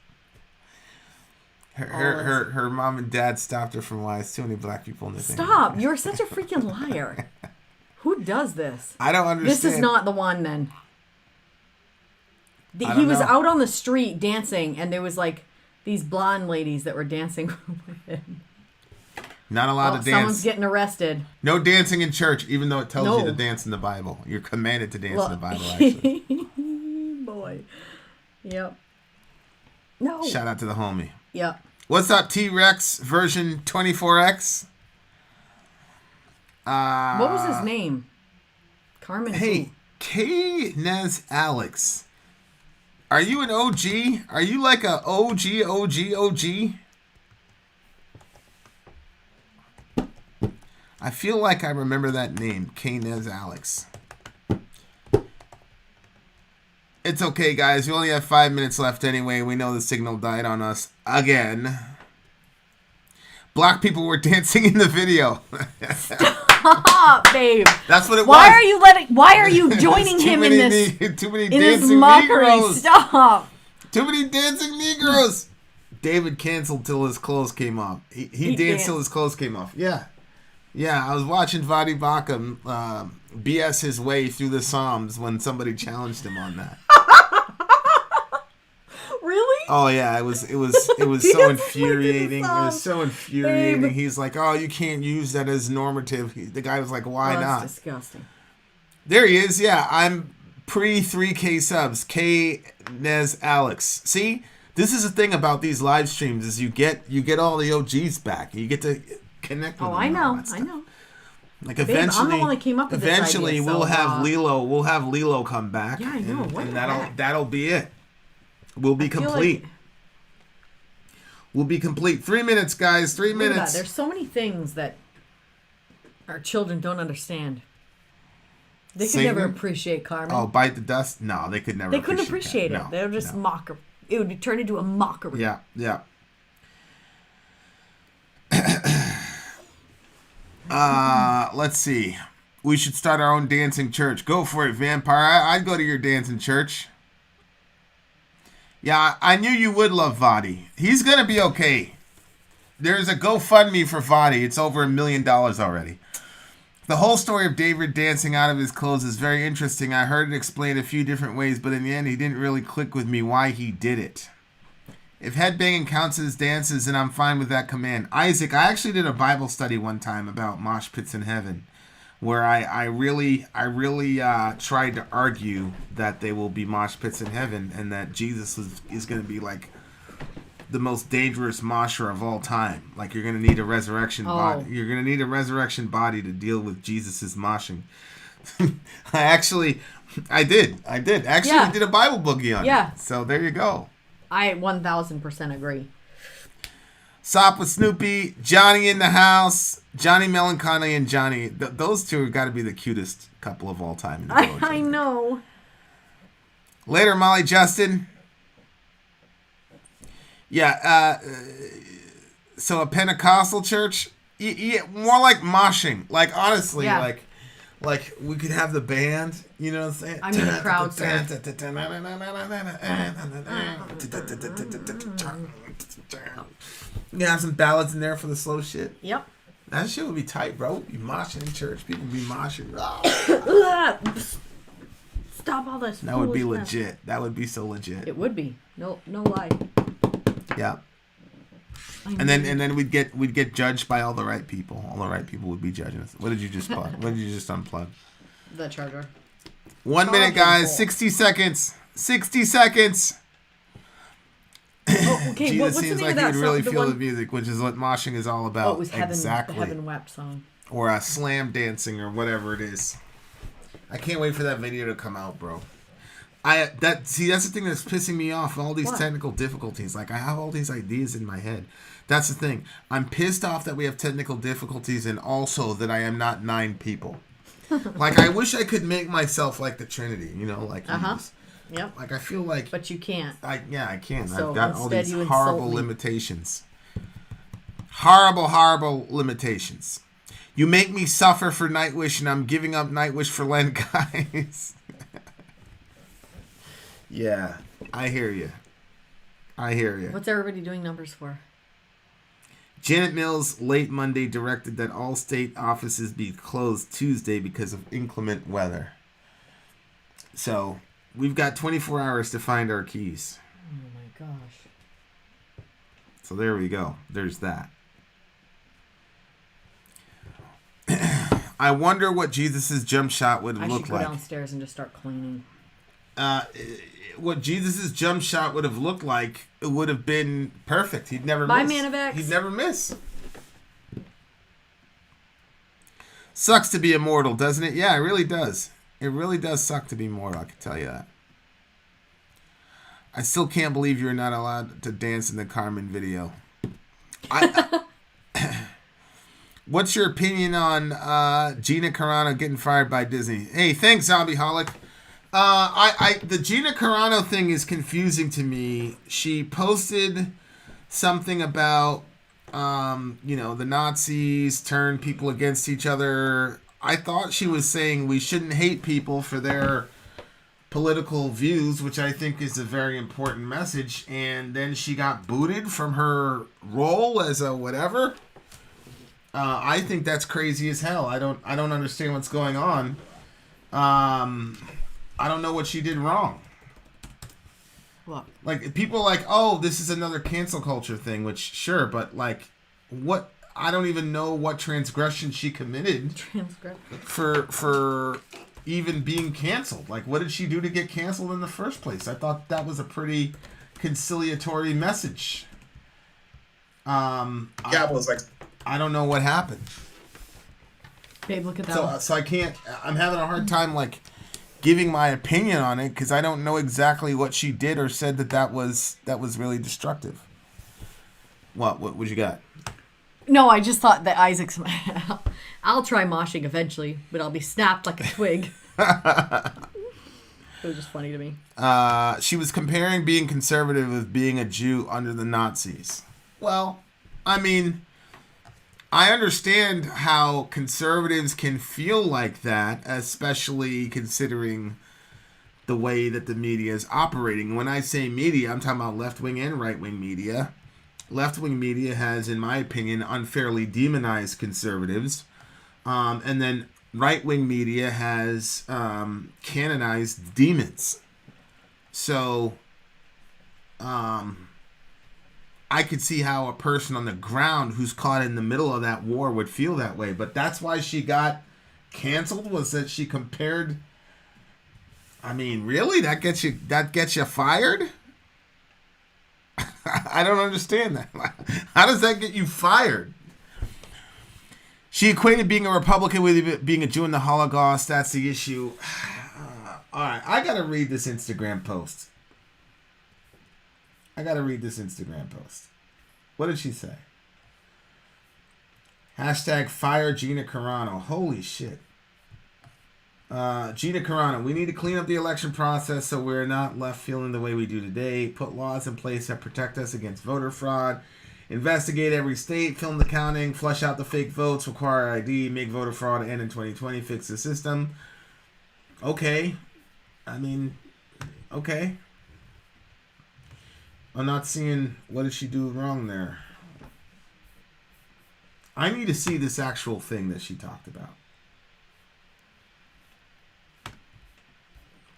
Her mom and dad stopped her from why it's too many black people in the thing. Stop. You're such a freaking liar. Who does this? I don't understand. This is not the one then. I He don't was know. out on the street dancing, and there was like these blonde ladies that were dancing with him. Not allowed to Someone's dance. getting arrested. No dancing in church, even though it tells you No. to dance in the Bible. You're commanded to dance Well, in the Bible, actually. boy. Yep. No. Shout out to the homie. Yep. What's up, T-Rex version 24X? What was his name? Carmen. Hey, who? K-Nez Alex. Are you an OG? Are you like a OG? I feel like I remember that name, K-Nez Alex. It's okay, guys. We only have 5 minutes left anyway. We know the signal died on us again. Black people were dancing in the video. Stop, babe. That's what it was. Why are you joining Too him in many this too many in this dancing mockery? Negroes. Stop. Too many dancing Negroes. David canceled till his clothes came off. He danced till his clothes came off. Yeah. Yeah, I was watching Vadi Bakum BS his way through the Psalms when somebody challenged him on that. Really? Oh yeah, it was so infuriating. It was so infuriating. Babe. He's like, "Oh, you can't use that as normative." The guy was like, "Why Oh, not?" that's disgusting. There he is. Yeah, I'm pre 3K subs. K-Nez Alex. See, this is the thing about these live streams is you get all the OGs back. You get to connect with them. I and all know. that stuff. I know. Like Babe, eventually, I'm the one that came up with this eventually idea, we'll so, have Lilo. We'll have Lilo come back. Yeah, I know. What And the heck? that'll be it. We'll be feel complete. like- We'll be complete. 3 minutes, guys. 3 Look at that. minutes. There's so many things that our children don't understand. They could never Satan? appreciate Carmen. Oh, bite the dust? No, they could never. they couldn't appreciate it. that. No, They would just no. mock. It would be turned into a mockery. Yeah, yeah. Let's see. We should start our own dancing church. Go for it, Vampire. I'd go to your dancing church. Yeah, I knew you would love Vadi. He's gonna be okay. There's a GoFundMe for Vadi. It's over $1 million already. The whole story of David dancing out of his clothes is very interesting. I heard it explained a few different ways, but in the end, he didn't really click with me why he did it. If headbanging counts as dances, then I'm fine with that command. Isaac, I actually did a Bible study one time about mosh pits in heaven, where I really tried to argue that they will be mosh pits in heaven, and that Jesus is going to be like the most dangerous mosher of all time. Like, you're going to need a resurrection body. You're going to need a resurrection body to deal with Jesus's moshing. I did. Actually, Yeah. we did a Bible boogie on Yeah. it. So there you go. I 1000% agree. Sop with Snoopy, Johnny in the house, Johnny Melancholy and Johnny. Those two have got to be the cutest couple of all time. In the world. I know. Later, Molly Justin. Yeah, so a Pentecostal church? Yeah, more like moshing. Like, honestly, Yeah. like we could have the band, you know what I'm saying? I mean, the crowd surf. You have some ballads in there for the slow shit. Yep. That shit would be tight, bro. We'd be moshing in church. People would be moshing. Stop all this. That would be foolishness. legit. That would be so legit. It would be. No lie. Yeah. And then we'd get judged by all the right people. All the right people would be judging us. What did you just plug? What did you just unplug? The charger. 1 minute, guys. full. 60 seconds. 60 seconds. Oh, okay. Jesus What's the seems name like of he that would song? really The feel one- the music, which is what moshing is all about. Oh, it was Heaven. Exactly. The Heaven Wept song. Or a slam dancing or whatever it is. I can't wait for that video to come out, bro. That's the thing that's pissing me off. All these What? technical difficulties. Like I have all these ideas in my head. That's the thing. I'm pissed off that we have technical difficulties, and also that I am not 9 people. Like I wish I could make myself like the Trinity. You know, like Yep. like I feel like. But you can't. I can. So I've got all instead these you insult horrible me. limitations. Horrible limitations. You make me suffer for Nightwish, and I'm giving up Nightwish for Len, guys. Yeah, I hear you. What's everybody doing numbers for? Janet Mills late Monday directed that all state offices be closed Tuesday because of inclement weather. So, we've got 24 hours to find our keys. Oh my gosh. So there we go. There's that. I wonder what Jesus' jump shot would I look should go like. downstairs and just start cleaning. What Jesus' jump shot would have looked like, it would have been perfect. He'd never Bye, miss. Man of X. He'd never miss. Sucks to be immortal, doesn't it? Yeah, it really does. It really does suck to be mortal, I can tell you that. I still can't believe you're not allowed to dance in the Carmen video. What's your opinion on Gina Carano getting fired by Disney? Hey, thanks, Zombieholic. The Gina Carano thing is confusing to me. She posted something about, the Nazis turn people against each other. I thought she was saying we shouldn't hate people for their political views, which I think is a very important message. And then she got booted from her role as a whatever. I think that's crazy as hell. I don't understand what's going on. I don't know what she did wrong. What? Like, people are like, oh, this is another cancel culture thing, which, sure, but, like, what? I don't even know what transgression she committed for even being canceled. Like, what did she do to get canceled in the first place? I thought that was a pretty conciliatory message. I don't know what happened. Babe, look at that one. So I can't, I'm having a hard time, like, giving my opinion on it because I don't know exactly what she did or said that was really destructive. What you got? No, I just thought that Isaac's... I'll try moshing eventually, but I'll be snapped like a twig. It was just funny to me. She was comparing being conservative with being a Jew under the Nazis. Well, I mean, I understand how conservatives can feel like that, especially considering the way that the media is operating. When I say media, I'm talking about left-wing and right-wing media. Left-wing media has, in my opinion, unfairly demonized conservatives. And then right-wing media has canonized demons. So, I could see how a person on the ground who's caught in the middle of that war would feel that way. But that's why she got canceled, was that she compared... I mean, really? That gets you fired? I don't understand that. How does that get you fired? She equated being a Republican with being a Jew in the Holocaust. That's the issue. All right, I got to read this Instagram post. What did she say? # fire Gina Carano. Holy shit. Gina Carano, we need to clean up the election process so we're not left feeling the way we do today. Put laws in place that protect us against voter fraud. Investigate every state, film the counting, flush out the fake votes, require ID, make voter fraud end in 2020, fix the system. Okay. I mean, okay. I'm not seeing, what did she do wrong there? I need to see this actual thing that she talked about.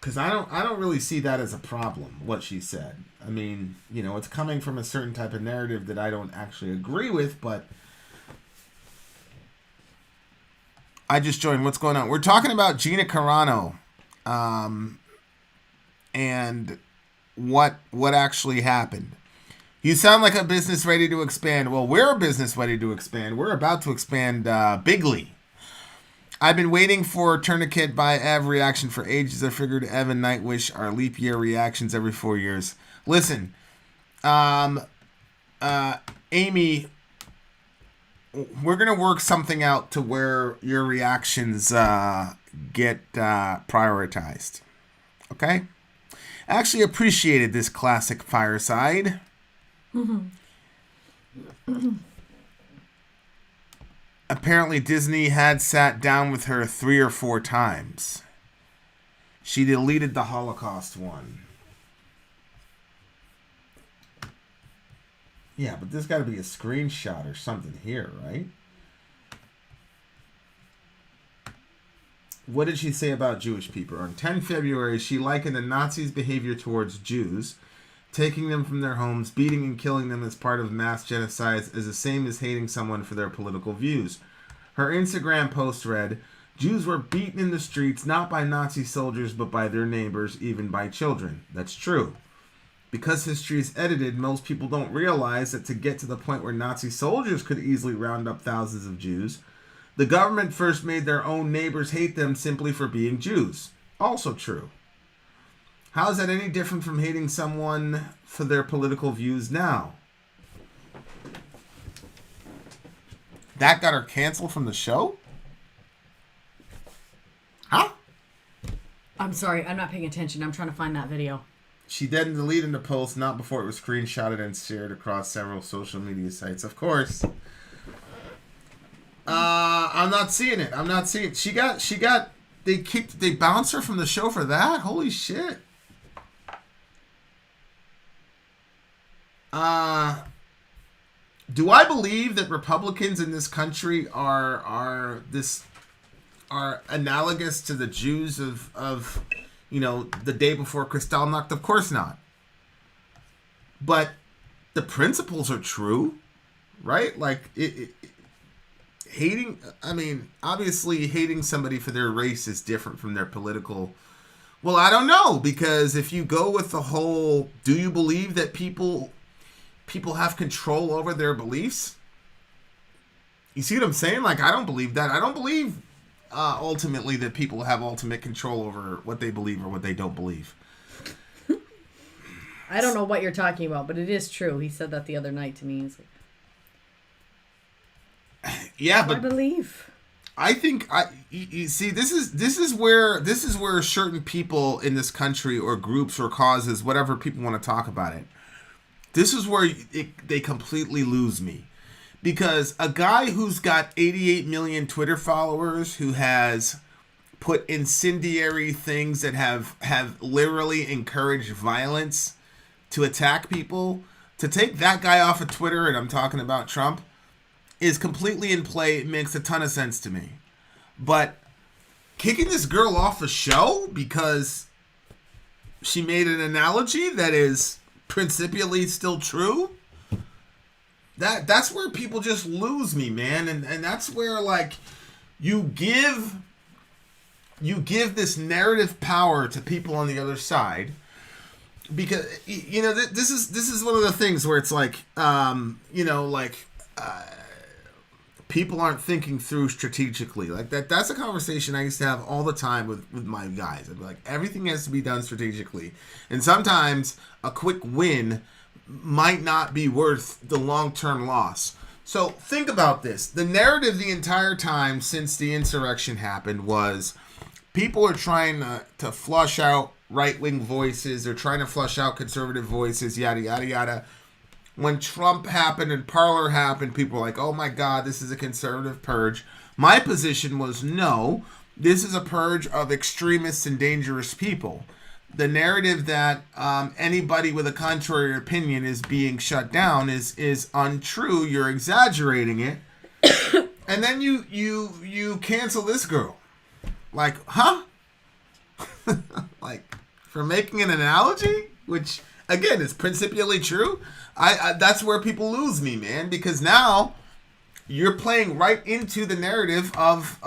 Because I don't really see that as a problem, what she said. I mean, it's coming from a certain type of narrative that I don't actually agree with, but I just joined. What's going on? We're talking about Gina Carano and what actually happened. You sound like a business ready to expand. Well, we're a business ready to expand. We're about to expand bigly. I've been waiting for Tourniquet by Ev reaction for ages. I figured Ev and Nightwish are leap year reactions every 4 years. Listen, Amy, we're going to work something out to where your reactions get prioritized. Okay? I actually appreciated this classic fireside. Apparently Disney had sat down with her 3 or 4 times. She deleted the Holocaust one. Yeah, but there's got to be a screenshot or something here, right? What did she say about Jewish people? On 10 February, she likened the Nazis' behavior towards Jews, taking them from their homes, beating and killing them as part of mass genocide, is the same as hating someone for their political views. Her Instagram post read, Jews were beaten in the streets not by Nazi soldiers but by their neighbors, even by children. That's true. Because history is edited, most people don't realize that to get to the point where Nazi soldiers could easily round up thousands of Jews, the government first made their own neighbors hate them simply for being Jews. Also true. How is that any different from hating someone for their political views now? That got her canceled from the show? Huh? I'm sorry, I'm not paying attention. I'm trying to find that video. She then deleted the post not before it was screenshotted and shared across several social media sites. Of course. I'm not seeing it. I'm not seeing it. They bounced her from the show for that? Holy shit. Do I believe that Republicans in this country are analogous to the Jews of the day before Kristallnacht? Of course not. But the principles are true, right? Like obviously hating somebody for their race is different from their political. Well, I don't know, because if you go with the whole, do you believe that people have control over their beliefs? You see what I'm saying? Like, I don't believe that. I don't believe ultimately that people have ultimate control over what they believe or what they don't believe. I don't know what you're talking about, but it is true. He said that the other night to me. Yeah, but I believe. I think you see, this is where certain people in this country or groups or causes, whatever people want to talk about it, this is where they completely lose me. Because a guy who's got 88 million Twitter followers, who has put incendiary things that have literally encouraged violence to attack people, to take that guy off of Twitter, and I'm talking about Trump, is completely in play. It makes a ton of sense to me. But kicking this girl off the show because she made an analogy that is principially still true, that's where people just lose me, man. And that's where, like, you give this narrative power to people on the other side. Because, this is one of the things where it's like, people aren't thinking through strategically. Like, that's a conversation I used to have all the time with my guys. I'd be like, everything has to be done strategically. And sometimes a quick win might not be worth the long-term loss. So think about this. The narrative the entire time since the insurrection happened was people are trying to flush out right-wing voices. They're trying to flush out conservative voices, yada, yada, yada. When Trump happened and Parler happened, people were like, oh my God, this is a conservative purge. My position was, no, this is a purge of extremists and dangerous people. The narrative that anybody with a contrary opinion is being shut down is untrue. You're exaggerating it. And then you cancel this girl. Like, huh? Like, for making an analogy, which again is principially true. I that's where people lose me, man, because now you're playing right into the narrative of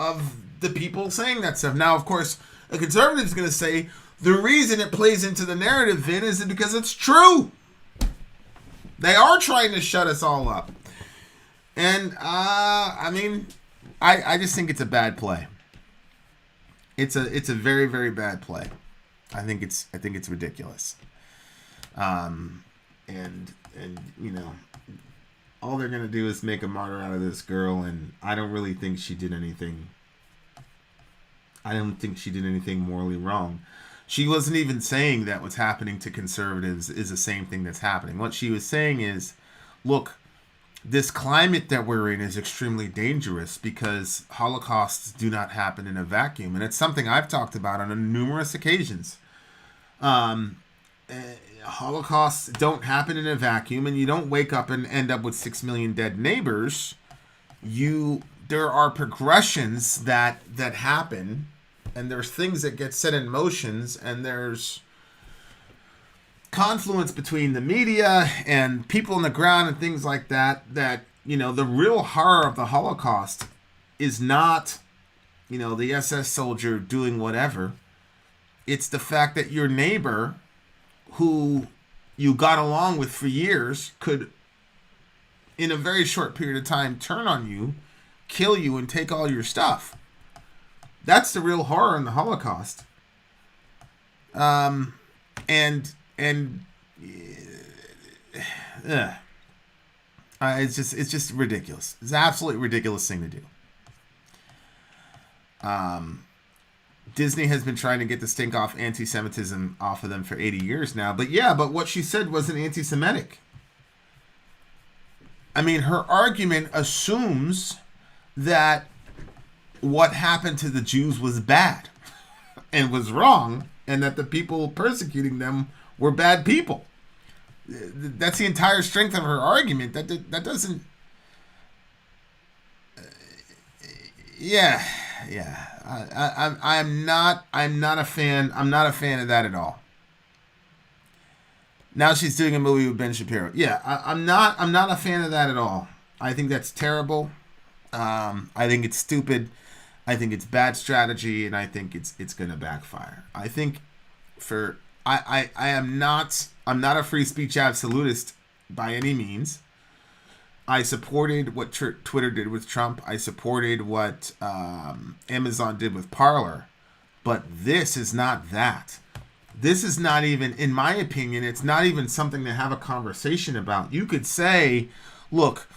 the people saying that stuff. Now, of course, a conservative is going to say the reason it plays into the narrative, Vin, is because it's true. They are trying to shut us all up. And, I just think it's a bad play. It's a very, very bad play. I think it's ridiculous. And you know, all they're gonna do is make a martyr out of this girl, and I don't really think she did anything. I don't think she did anything morally wrong. She wasn't even saying that what's happening to conservatives is the same thing that's happening. What she was saying is, look, this climate that we're in is extremely dangerous because holocausts do not happen in a vacuum. And it's something I've talked about on numerous occasions. Holocausts don't happen in a vacuum, and you don't wake up and end up with 6 million dead neighbors. There are progressions that happen, and there's things that get set in motions, and there's confluence between the media and people on the ground and things like that, you know, the real horror of the Holocaust is not, you know, the SS soldier doing whatever. It's the fact that your neighbor, who you got along with for years, could, in a very short period of time, turn on you, kill you, and take all your stuff. That's the real horror in the Holocaust. It's just ridiculous. It's an absolutely ridiculous thing to do. Disney has been trying to get the stink off anti-Semitism off of them for 80 years now. But what she said wasn't anti-Semitic. I mean, her argument assumes that what happened to the Jews was bad and was wrong, and that the people persecuting them were bad people. That's the entire strength of her argument. That doesn't. I'm not a fan. I'm not a fan of that at all. Now she's doing a movie with Ben Shapiro. Yeah, I'm not a fan of that at all. I think that's terrible. I think it's stupid. I think it's bad strategy, and I think it's going to backfire. I think I'm not a free speech absolutist by any means. I supported what Twitter did with Trump. I supported what Amazon did with Parler. But this is not that. This is not even, in my opinion, it's not even something to have a conversation about. You could say, look,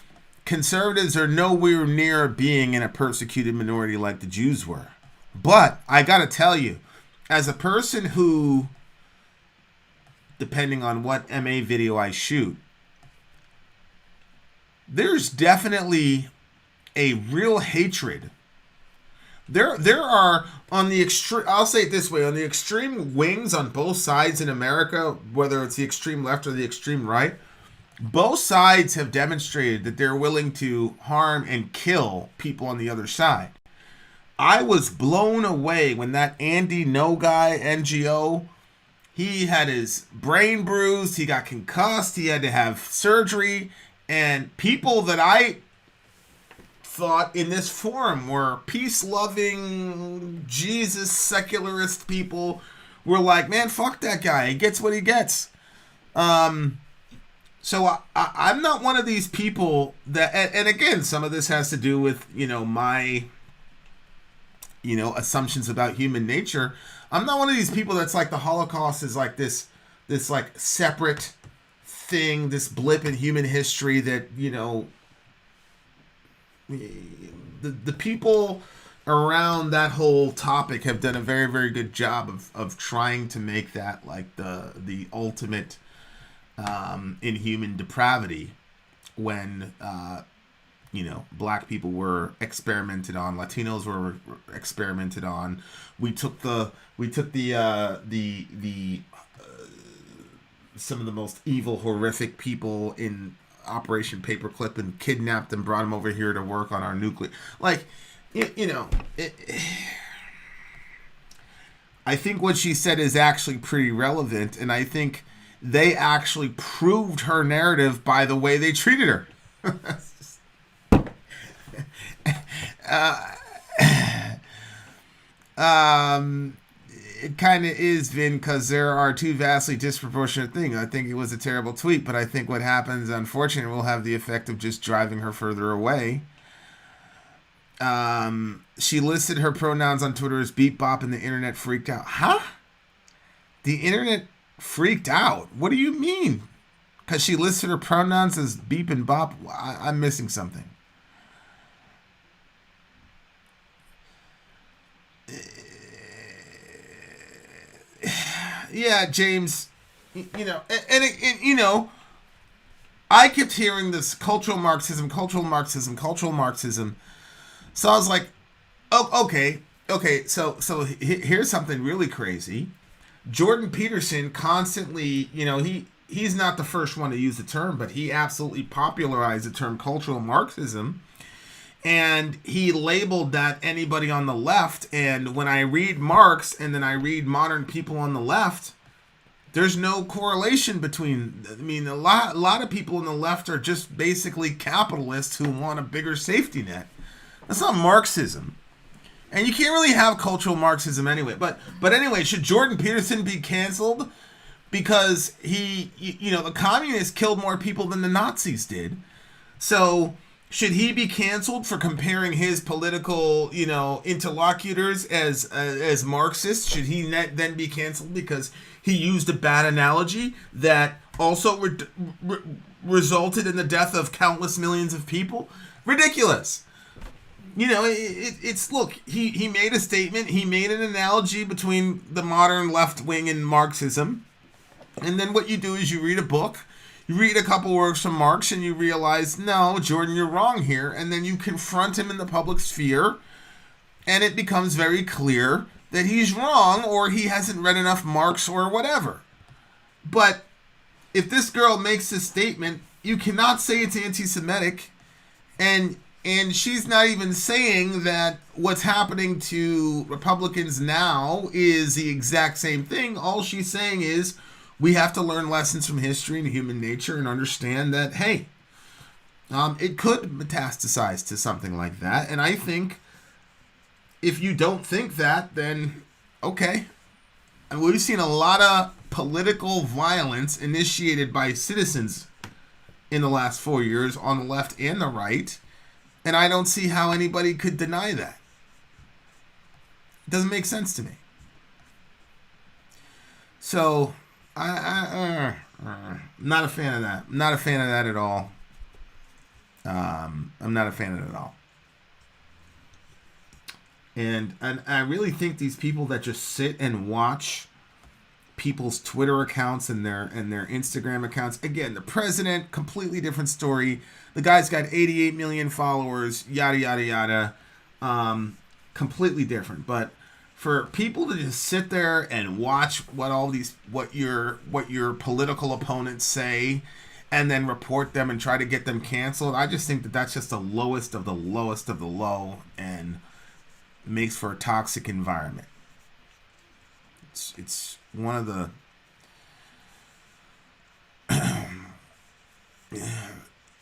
conservatives are nowhere near being in a persecuted minority like the Jews were. But I got to tell you, as a person who, depending on what MA video I shoot, there's definitely a real hatred. There are, on the extreme, I'll say it this way, on the extreme wings on both sides in America, whether it's the extreme left or the extreme right, both sides have demonstrated that they're willing to harm and kill people on the other side. I was blown away when that Andy No guy, NGO, he had his brain bruised, he got concussed, he had to have surgery, and people that I thought in this forum were peace-loving, Jesus secularist people were like, man, fuck that guy. He gets what he gets. So I'm not one of these people that, and again, some of this has to do with, my, assumptions about human nature. I'm not one of these people that's like the Holocaust is like this like separate thing, this blip in human history that, the people around that whole topic have done a very, very good job of trying to make that like the ultimate inhuman depravity when black people were experimented on, Latinos were experimented on. We took the some of the most evil, horrific people in Operation Paperclip and kidnapped them, brought them over here to work on our nuclear. Like, I think what she said is actually pretty relevant, and I think they actually proved her narrative by the way they treated her. It kind of is, Vin, because there are two vastly disproportionate things. I think it was a terrible tweet, but I think what happens, unfortunately, will have the effect of just driving her further away. She listed her pronouns on Twitter as beep bop, and the internet freaked out. Huh? The internet freaked out? What do you mean? Because she listed her pronouns as beep and bop? I'm missing something. Yeah, James, you know, and you know, I kept hearing this cultural Marxism. So I was like, oh, okay. So here's something really crazy. Jordan Peterson constantly, you know, he's not the first one to use the term, but he absolutely popularized the term cultural Marxism. And he labeled that anybody on the left. And when I read Marx and then I read modern people on the left, there's no correlation between. I mean, a lot of people on the left are just basically capitalists who want a bigger safety net. That's not Marxism. And you can't really have cultural Marxism anyway. But anyway, should Jordan Peterson be canceled? Because he, you know, the communists killed more people than the Nazis did. So should he be canceled for comparing his political, you know, interlocutors as Marxists? Should he then be canceled because he used a bad analogy that also resulted in the death of countless millions of people? Ridiculous. You know, it's look, he made a statement. He made an analogy between the modern left wing and Marxism. And then what you do is you read a book. You read a couple works from Marx and you realize, no, Jordan, you're wrong here. And then you confront him in the public sphere. And it becomes very clear that he's wrong or he hasn't read enough Marx or whatever. But if this girl makes this statement, you cannot say it's anti-Semitic. And she's not even saying that what's happening to Republicans now is the exact same thing. All she's saying is we have to learn lessons from history and human nature and understand that, hey, it could metastasize to something like that. And I think if you don't think that, then okay. And we've seen a lot of political violence initiated by citizens in the last 4 years on the left and the right. And I don't see how anybody could deny that. It doesn't make sense to me. So I'm not a fan of that. I'm not a fan of that at all. I'm not a fan of it at all. And I really think these people that just sit and watch people's Twitter accounts and their Instagram accounts. Again, the president, completely different story. The guy's got 88 million followers, yada, yada, yada. Completely different. But for people to just sit there and watch what your political opponents say and then report them and try to get them canceled, I just think that that's just the lowest of the lowest of the low and makes for a toxic environment. It's one of the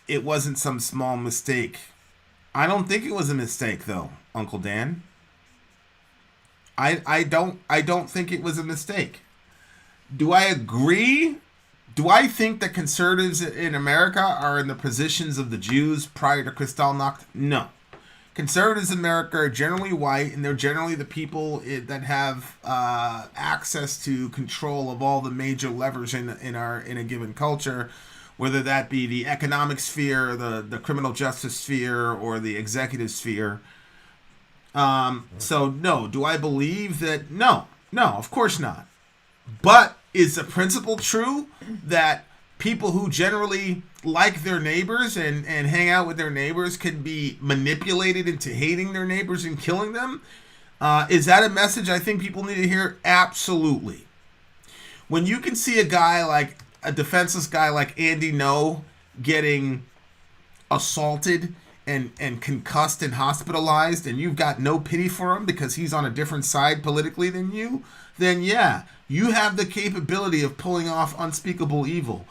it wasn't some small mistake. I don't think it was a mistake though, Uncle Dan. I don't think it was a mistake. Do I agree? Do I think that conservatives in America are in the positions of the Jews prior to Kristallnacht? No. Conservatives in America are generally white, and they're generally the people that have access to control of all the major levers in a given culture, whether that be the economic sphere, the criminal justice sphere, or the executive sphere. So no, do I believe that? No, of course not. But is the principle true that people who generally like their neighbors and hang out with their neighbors can be manipulated into hating their neighbors and killing them? Is that a message I think people need to hear? Absolutely. When you can see a defenseless guy like Andy Ngo getting assaulted and concussed and hospitalized, and you've got no pity for him because he's on a different side politically than you, then yeah, you have the capability of pulling off unspeakable evil.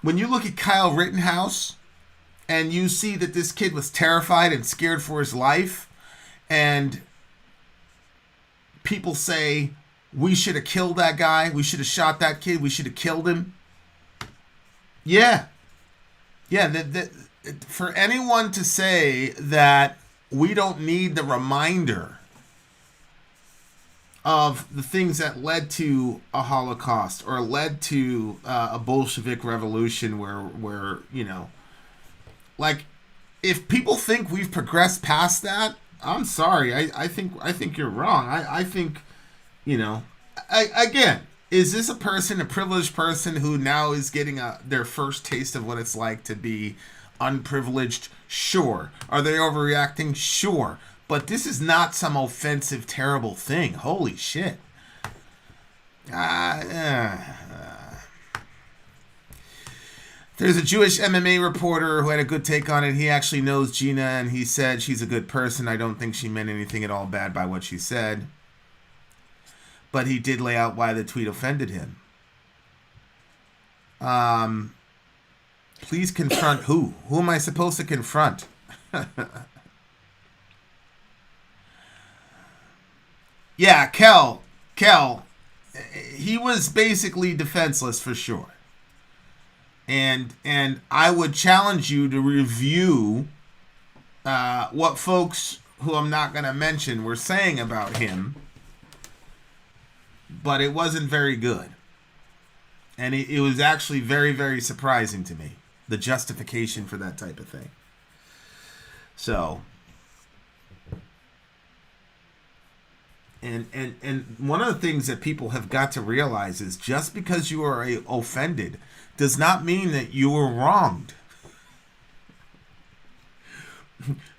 When you look at Kyle Rittenhouse and you see that this kid was terrified and scared for his life, and people say, we should have killed that guy, we should have shot that kid, we should have killed him. Yeah. For anyone to say that we don't need the reminder of the things that led to a Holocaust or led to a Bolshevik revolution where like, if people think we've progressed past that, I'm sorry. I think you're wrong. I think, again, is this a privileged person who now is getting their first taste of what it's like to be unprivileged? Sure. Are they overreacting? Sure. But this is not some offensive, terrible thing. Holy shit. There's a Jewish MMA reporter who had a good take on it. He actually knows Gina, and he said she's a good person. I don't think she meant anything at all bad by what she said. But he did lay out why the tweet offended him. Please confront who? Who am I supposed to confront? Yeah, Kel, he was basically defenseless for sure. And I would challenge you to review what folks who I'm not going to mention were saying about him. But it wasn't very good. And it was actually very, very surprising to me, the justification for that type of thing. So, and one of the things that people have got to realize is just because you are offended does not mean that you were wronged.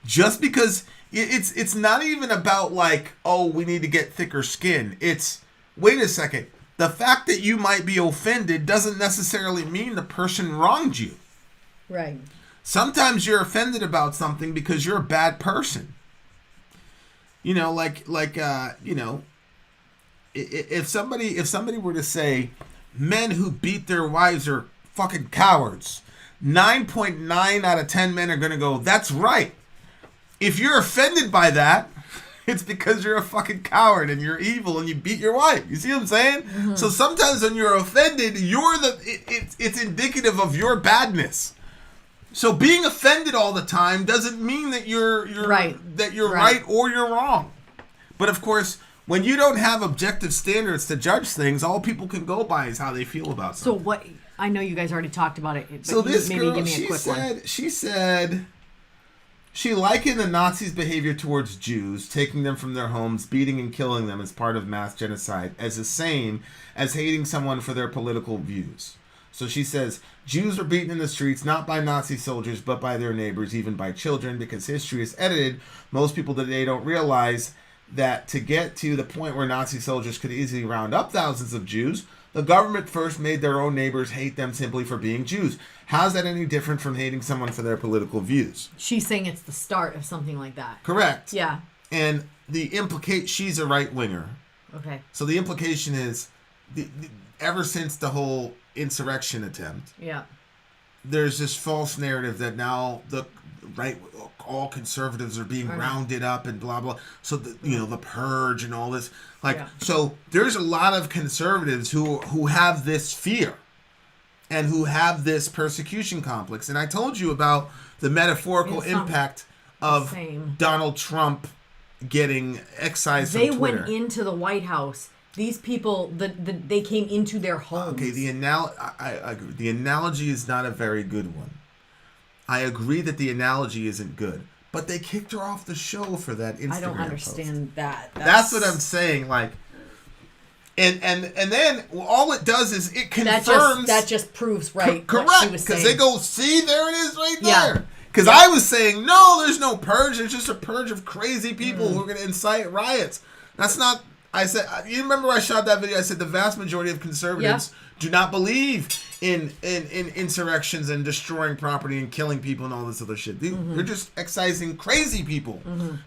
Just because it's not even about like, oh, we need to get thicker skin. It's, wait a second. The fact that you might be offended doesn't necessarily mean the person wronged you. Right. Sometimes you're offended about something because you're a bad person. If somebody were to say men who beat their wives are fucking cowards, 9.9 out of 10 men are going to go, that's right. If you're offended by that, it's because you're a fucking coward and you're evil and you beat your wife. You see what I'm saying? Mm-hmm. So sometimes when you're offended, it's indicative of your badness. So being offended all the time doesn't mean that you're right. That you're right or you're wrong. But of course, when you don't have objective standards to judge things, all people can go by is how they feel about something. So what? I know you guys already talked about it. But so this maybe girl, give me a quick one. She said she likened the Nazis' behavior towards Jews, taking them from their homes, beating and killing them as part of mass genocide, as the same as hating someone for their political views. So she says, Jews were beaten in the streets, not by Nazi soldiers, but by their neighbors, even by children, because history is edited. Most people today don't realize that to get to the point where Nazi soldiers could easily round up thousands of Jews, the government first made their own neighbors hate them simply for being Jews. How's that any different from hating someone for their political views? She's saying it's the start of something like that. Correct. Yeah. And she's a right-winger. Okay. So the implication is, ever since the whole insurrection attempt, there's this false narrative that now the right, all conservatives are being rounded up and blah blah. So the purge and all this, so there's a lot of conservatives who have this fear and who have this persecution complex. And I told you about the metaphorical impact of Donald Trump getting excised from Twitter. They went into the White House. These people, they came into their homes. Okay, I agree. The analogy is not a very good one. I agree that the analogy isn't good, but they kicked her off the show for that Instagram I don't understand post. that. That's what I'm saying. Like, and then all it does is it confirms that just proves right. Correct, what she was saying. Because they go, see, there it is, right there. Because I was saying, no, there's no purge. There's just a purge of crazy people who are going to incite riots. That's not. I said, you remember I shot that video? I said the vast majority of conservatives do not believe in insurrections and destroying property and killing people and all this other shit. They're just excising crazy people,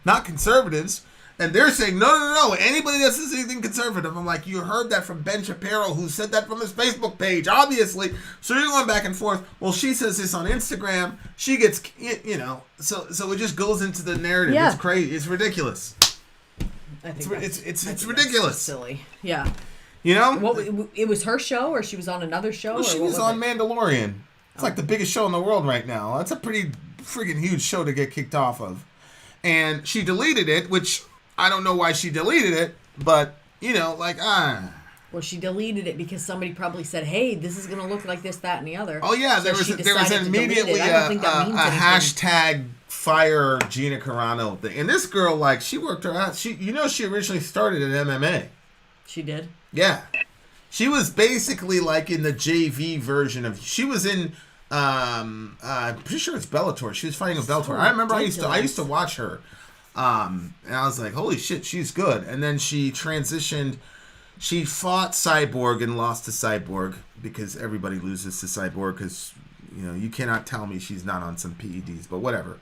not conservatives. And they're saying, no. Anybody that says anything conservative, I'm like, you heard that from Ben Shapiro, who said that from his Facebook page, obviously. So you're going back and forth. Well, she says this on Instagram. She gets, so it just goes into the narrative. Yeah. It's crazy. It's ridiculous. I think it's ridiculous. Silly. Yeah. It was her show, or she was on another show? Well, she was on Mandalorian. It's like the biggest show in the world right now. That's a pretty freaking huge show to get kicked off of. And she deleted it, which I don't know why she deleted it, but, you know, like, Well, she deleted it because somebody probably said, "Hey, this is going to look like this, that, and the other." Oh, yeah, So there was she decided to delete immediately it. I don't think that means anything. hashtag fire Gina Carano thing. And this girl, like, she worked her ass. She originally started at MMA. She did. Yeah. She was basically like in the JV version of. She was in. I'm pretty sure it's Bellator. She was fighting with Bellator. I remember I used to watch her, and I was like, holy shit, she's good. And then she transitioned. She fought Cyborg and lost to Cyborg because everybody loses to Cyborg because you cannot tell me she's not on some PEDs, but whatever.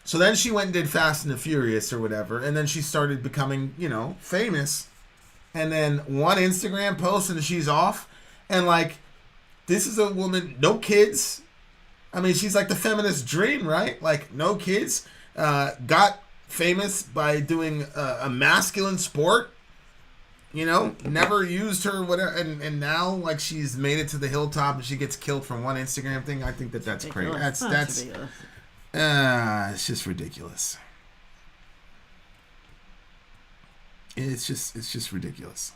So then she went and did Fast and the Furious or whatever, and then she started becoming famous. And then one Instagram post and she's off. And like, this is a woman, no kids. I mean, she's like the feminist dream, right? Like, no kids. Got famous by doing a masculine sport. Never used her, whatever. And now, like, she's made it to the hilltop and she gets killed from one Instagram thing. I think that's crazy. That's ridiculous. It's just ridiculous. It's just ridiculous.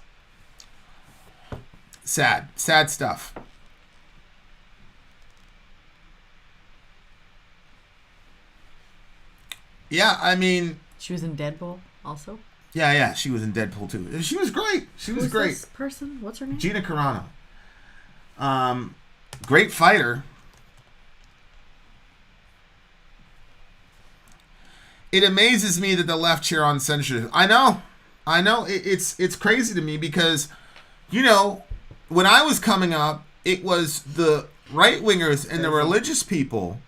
Sad stuff. Yeah, I mean, she was in Deadpool also. Yeah, she was in Deadpool too. She was great. Who's great. This person? What's her name? Gina Carano. Great fighter. It amazes me that the left cheer on censorship. I know. It's crazy to me because, when I was coming up, it was the right-wingers and the religious people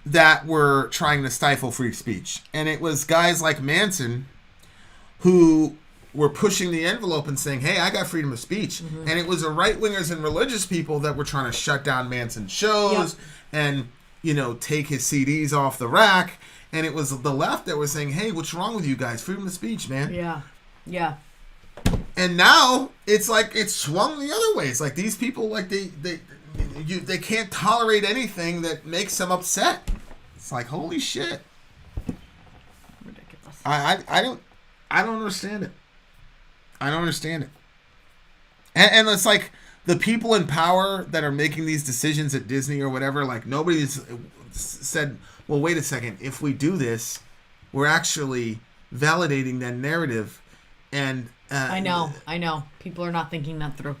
that were trying to stifle free speech. And it was guys like Manson who were pushing the envelope and saying, hey, I got freedom of speech. Mm-hmm. And it was the right-wingers and religious people that were trying to shut down Manson's shows and, take his CDs off the rack. And it was the left that was saying, hey, what's wrong with you guys? Freedom of speech, man. Yeah. And now it's like it's swung the other way. It's like these people, like they can't tolerate anything that makes them upset. It's like, holy shit. Ridiculous. I don't understand it. I don't understand it. And it's like the people in power that are making these decisions at Disney or whatever, like nobody's said, well, wait a second. If we do this, we're actually validating that narrative. And I know. People are not thinking that through.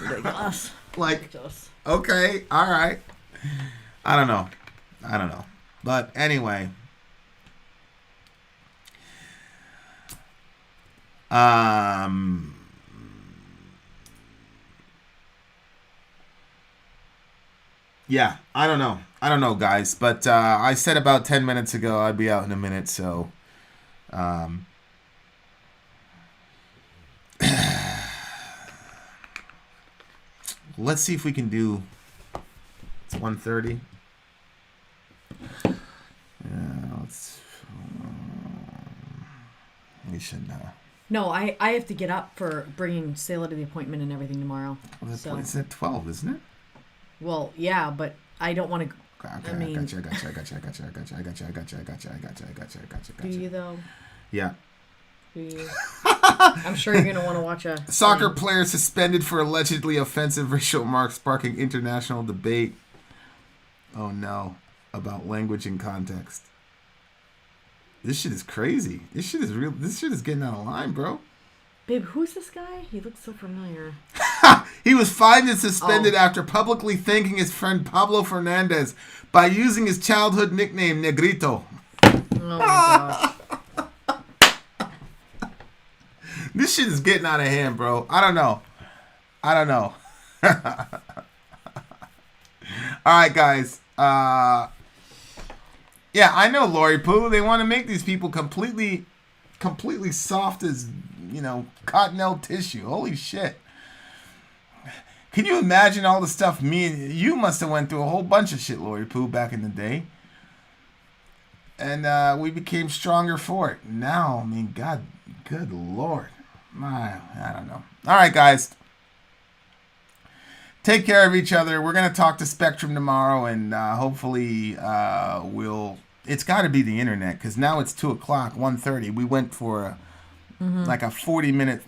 Ridiculous. Like, ridiculous. Okay, all right. I don't know. But anyway. Yeah, I don't know, guys. But I said about 10 minutes ago I'd be out in a minute, so let's see if we can do. It's 1:30. We should know. No, I have to get up for bringing Sayla to the appointment and everything tomorrow. Well, it's at 12, isn't it? Well, yeah, but I don't want to. Okay, I mean, I gotcha. Do you though? Yeah. Do you? I'm sure you're gonna want to watch a soccer player suspended for allegedly offensive racial remarks, sparking international debate. Oh no, about language and context. This shit is crazy. This shit is real. This shit is getting out of line, bro. Babe, who's this guy? He looks so familiar. He was fined and suspended after publicly thanking his friend Pablo Fernandez by using his childhood nickname Negrito. Oh my gosh. This shit is getting out of hand, bro. I don't know. All right, guys. Yeah, I know, Lori Pooh. They want to make these people completely soft as, cottonelle tissue. Holy shit. Can you imagine all the stuff you must have went through a whole bunch of shit, Lori Pooh, back in the day. And we became stronger for it. Now, I mean, God, good Lord. I don't know. All right, guys. Take care of each other. We're going to talk to Spectrum tomorrow, and hopefully we'll it's got to be the internet, because now it's 2 o'clock, 1:30. We went for like a 40-minute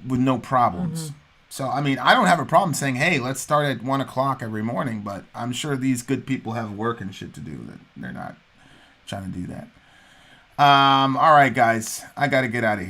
with no problems. So, I mean, I don't have a problem saying, hey, let's start at 1 o'clock every morning, but I'm sure these good people have work and shit to do. That they're not trying to do that. All right, guys. I got to get out of here.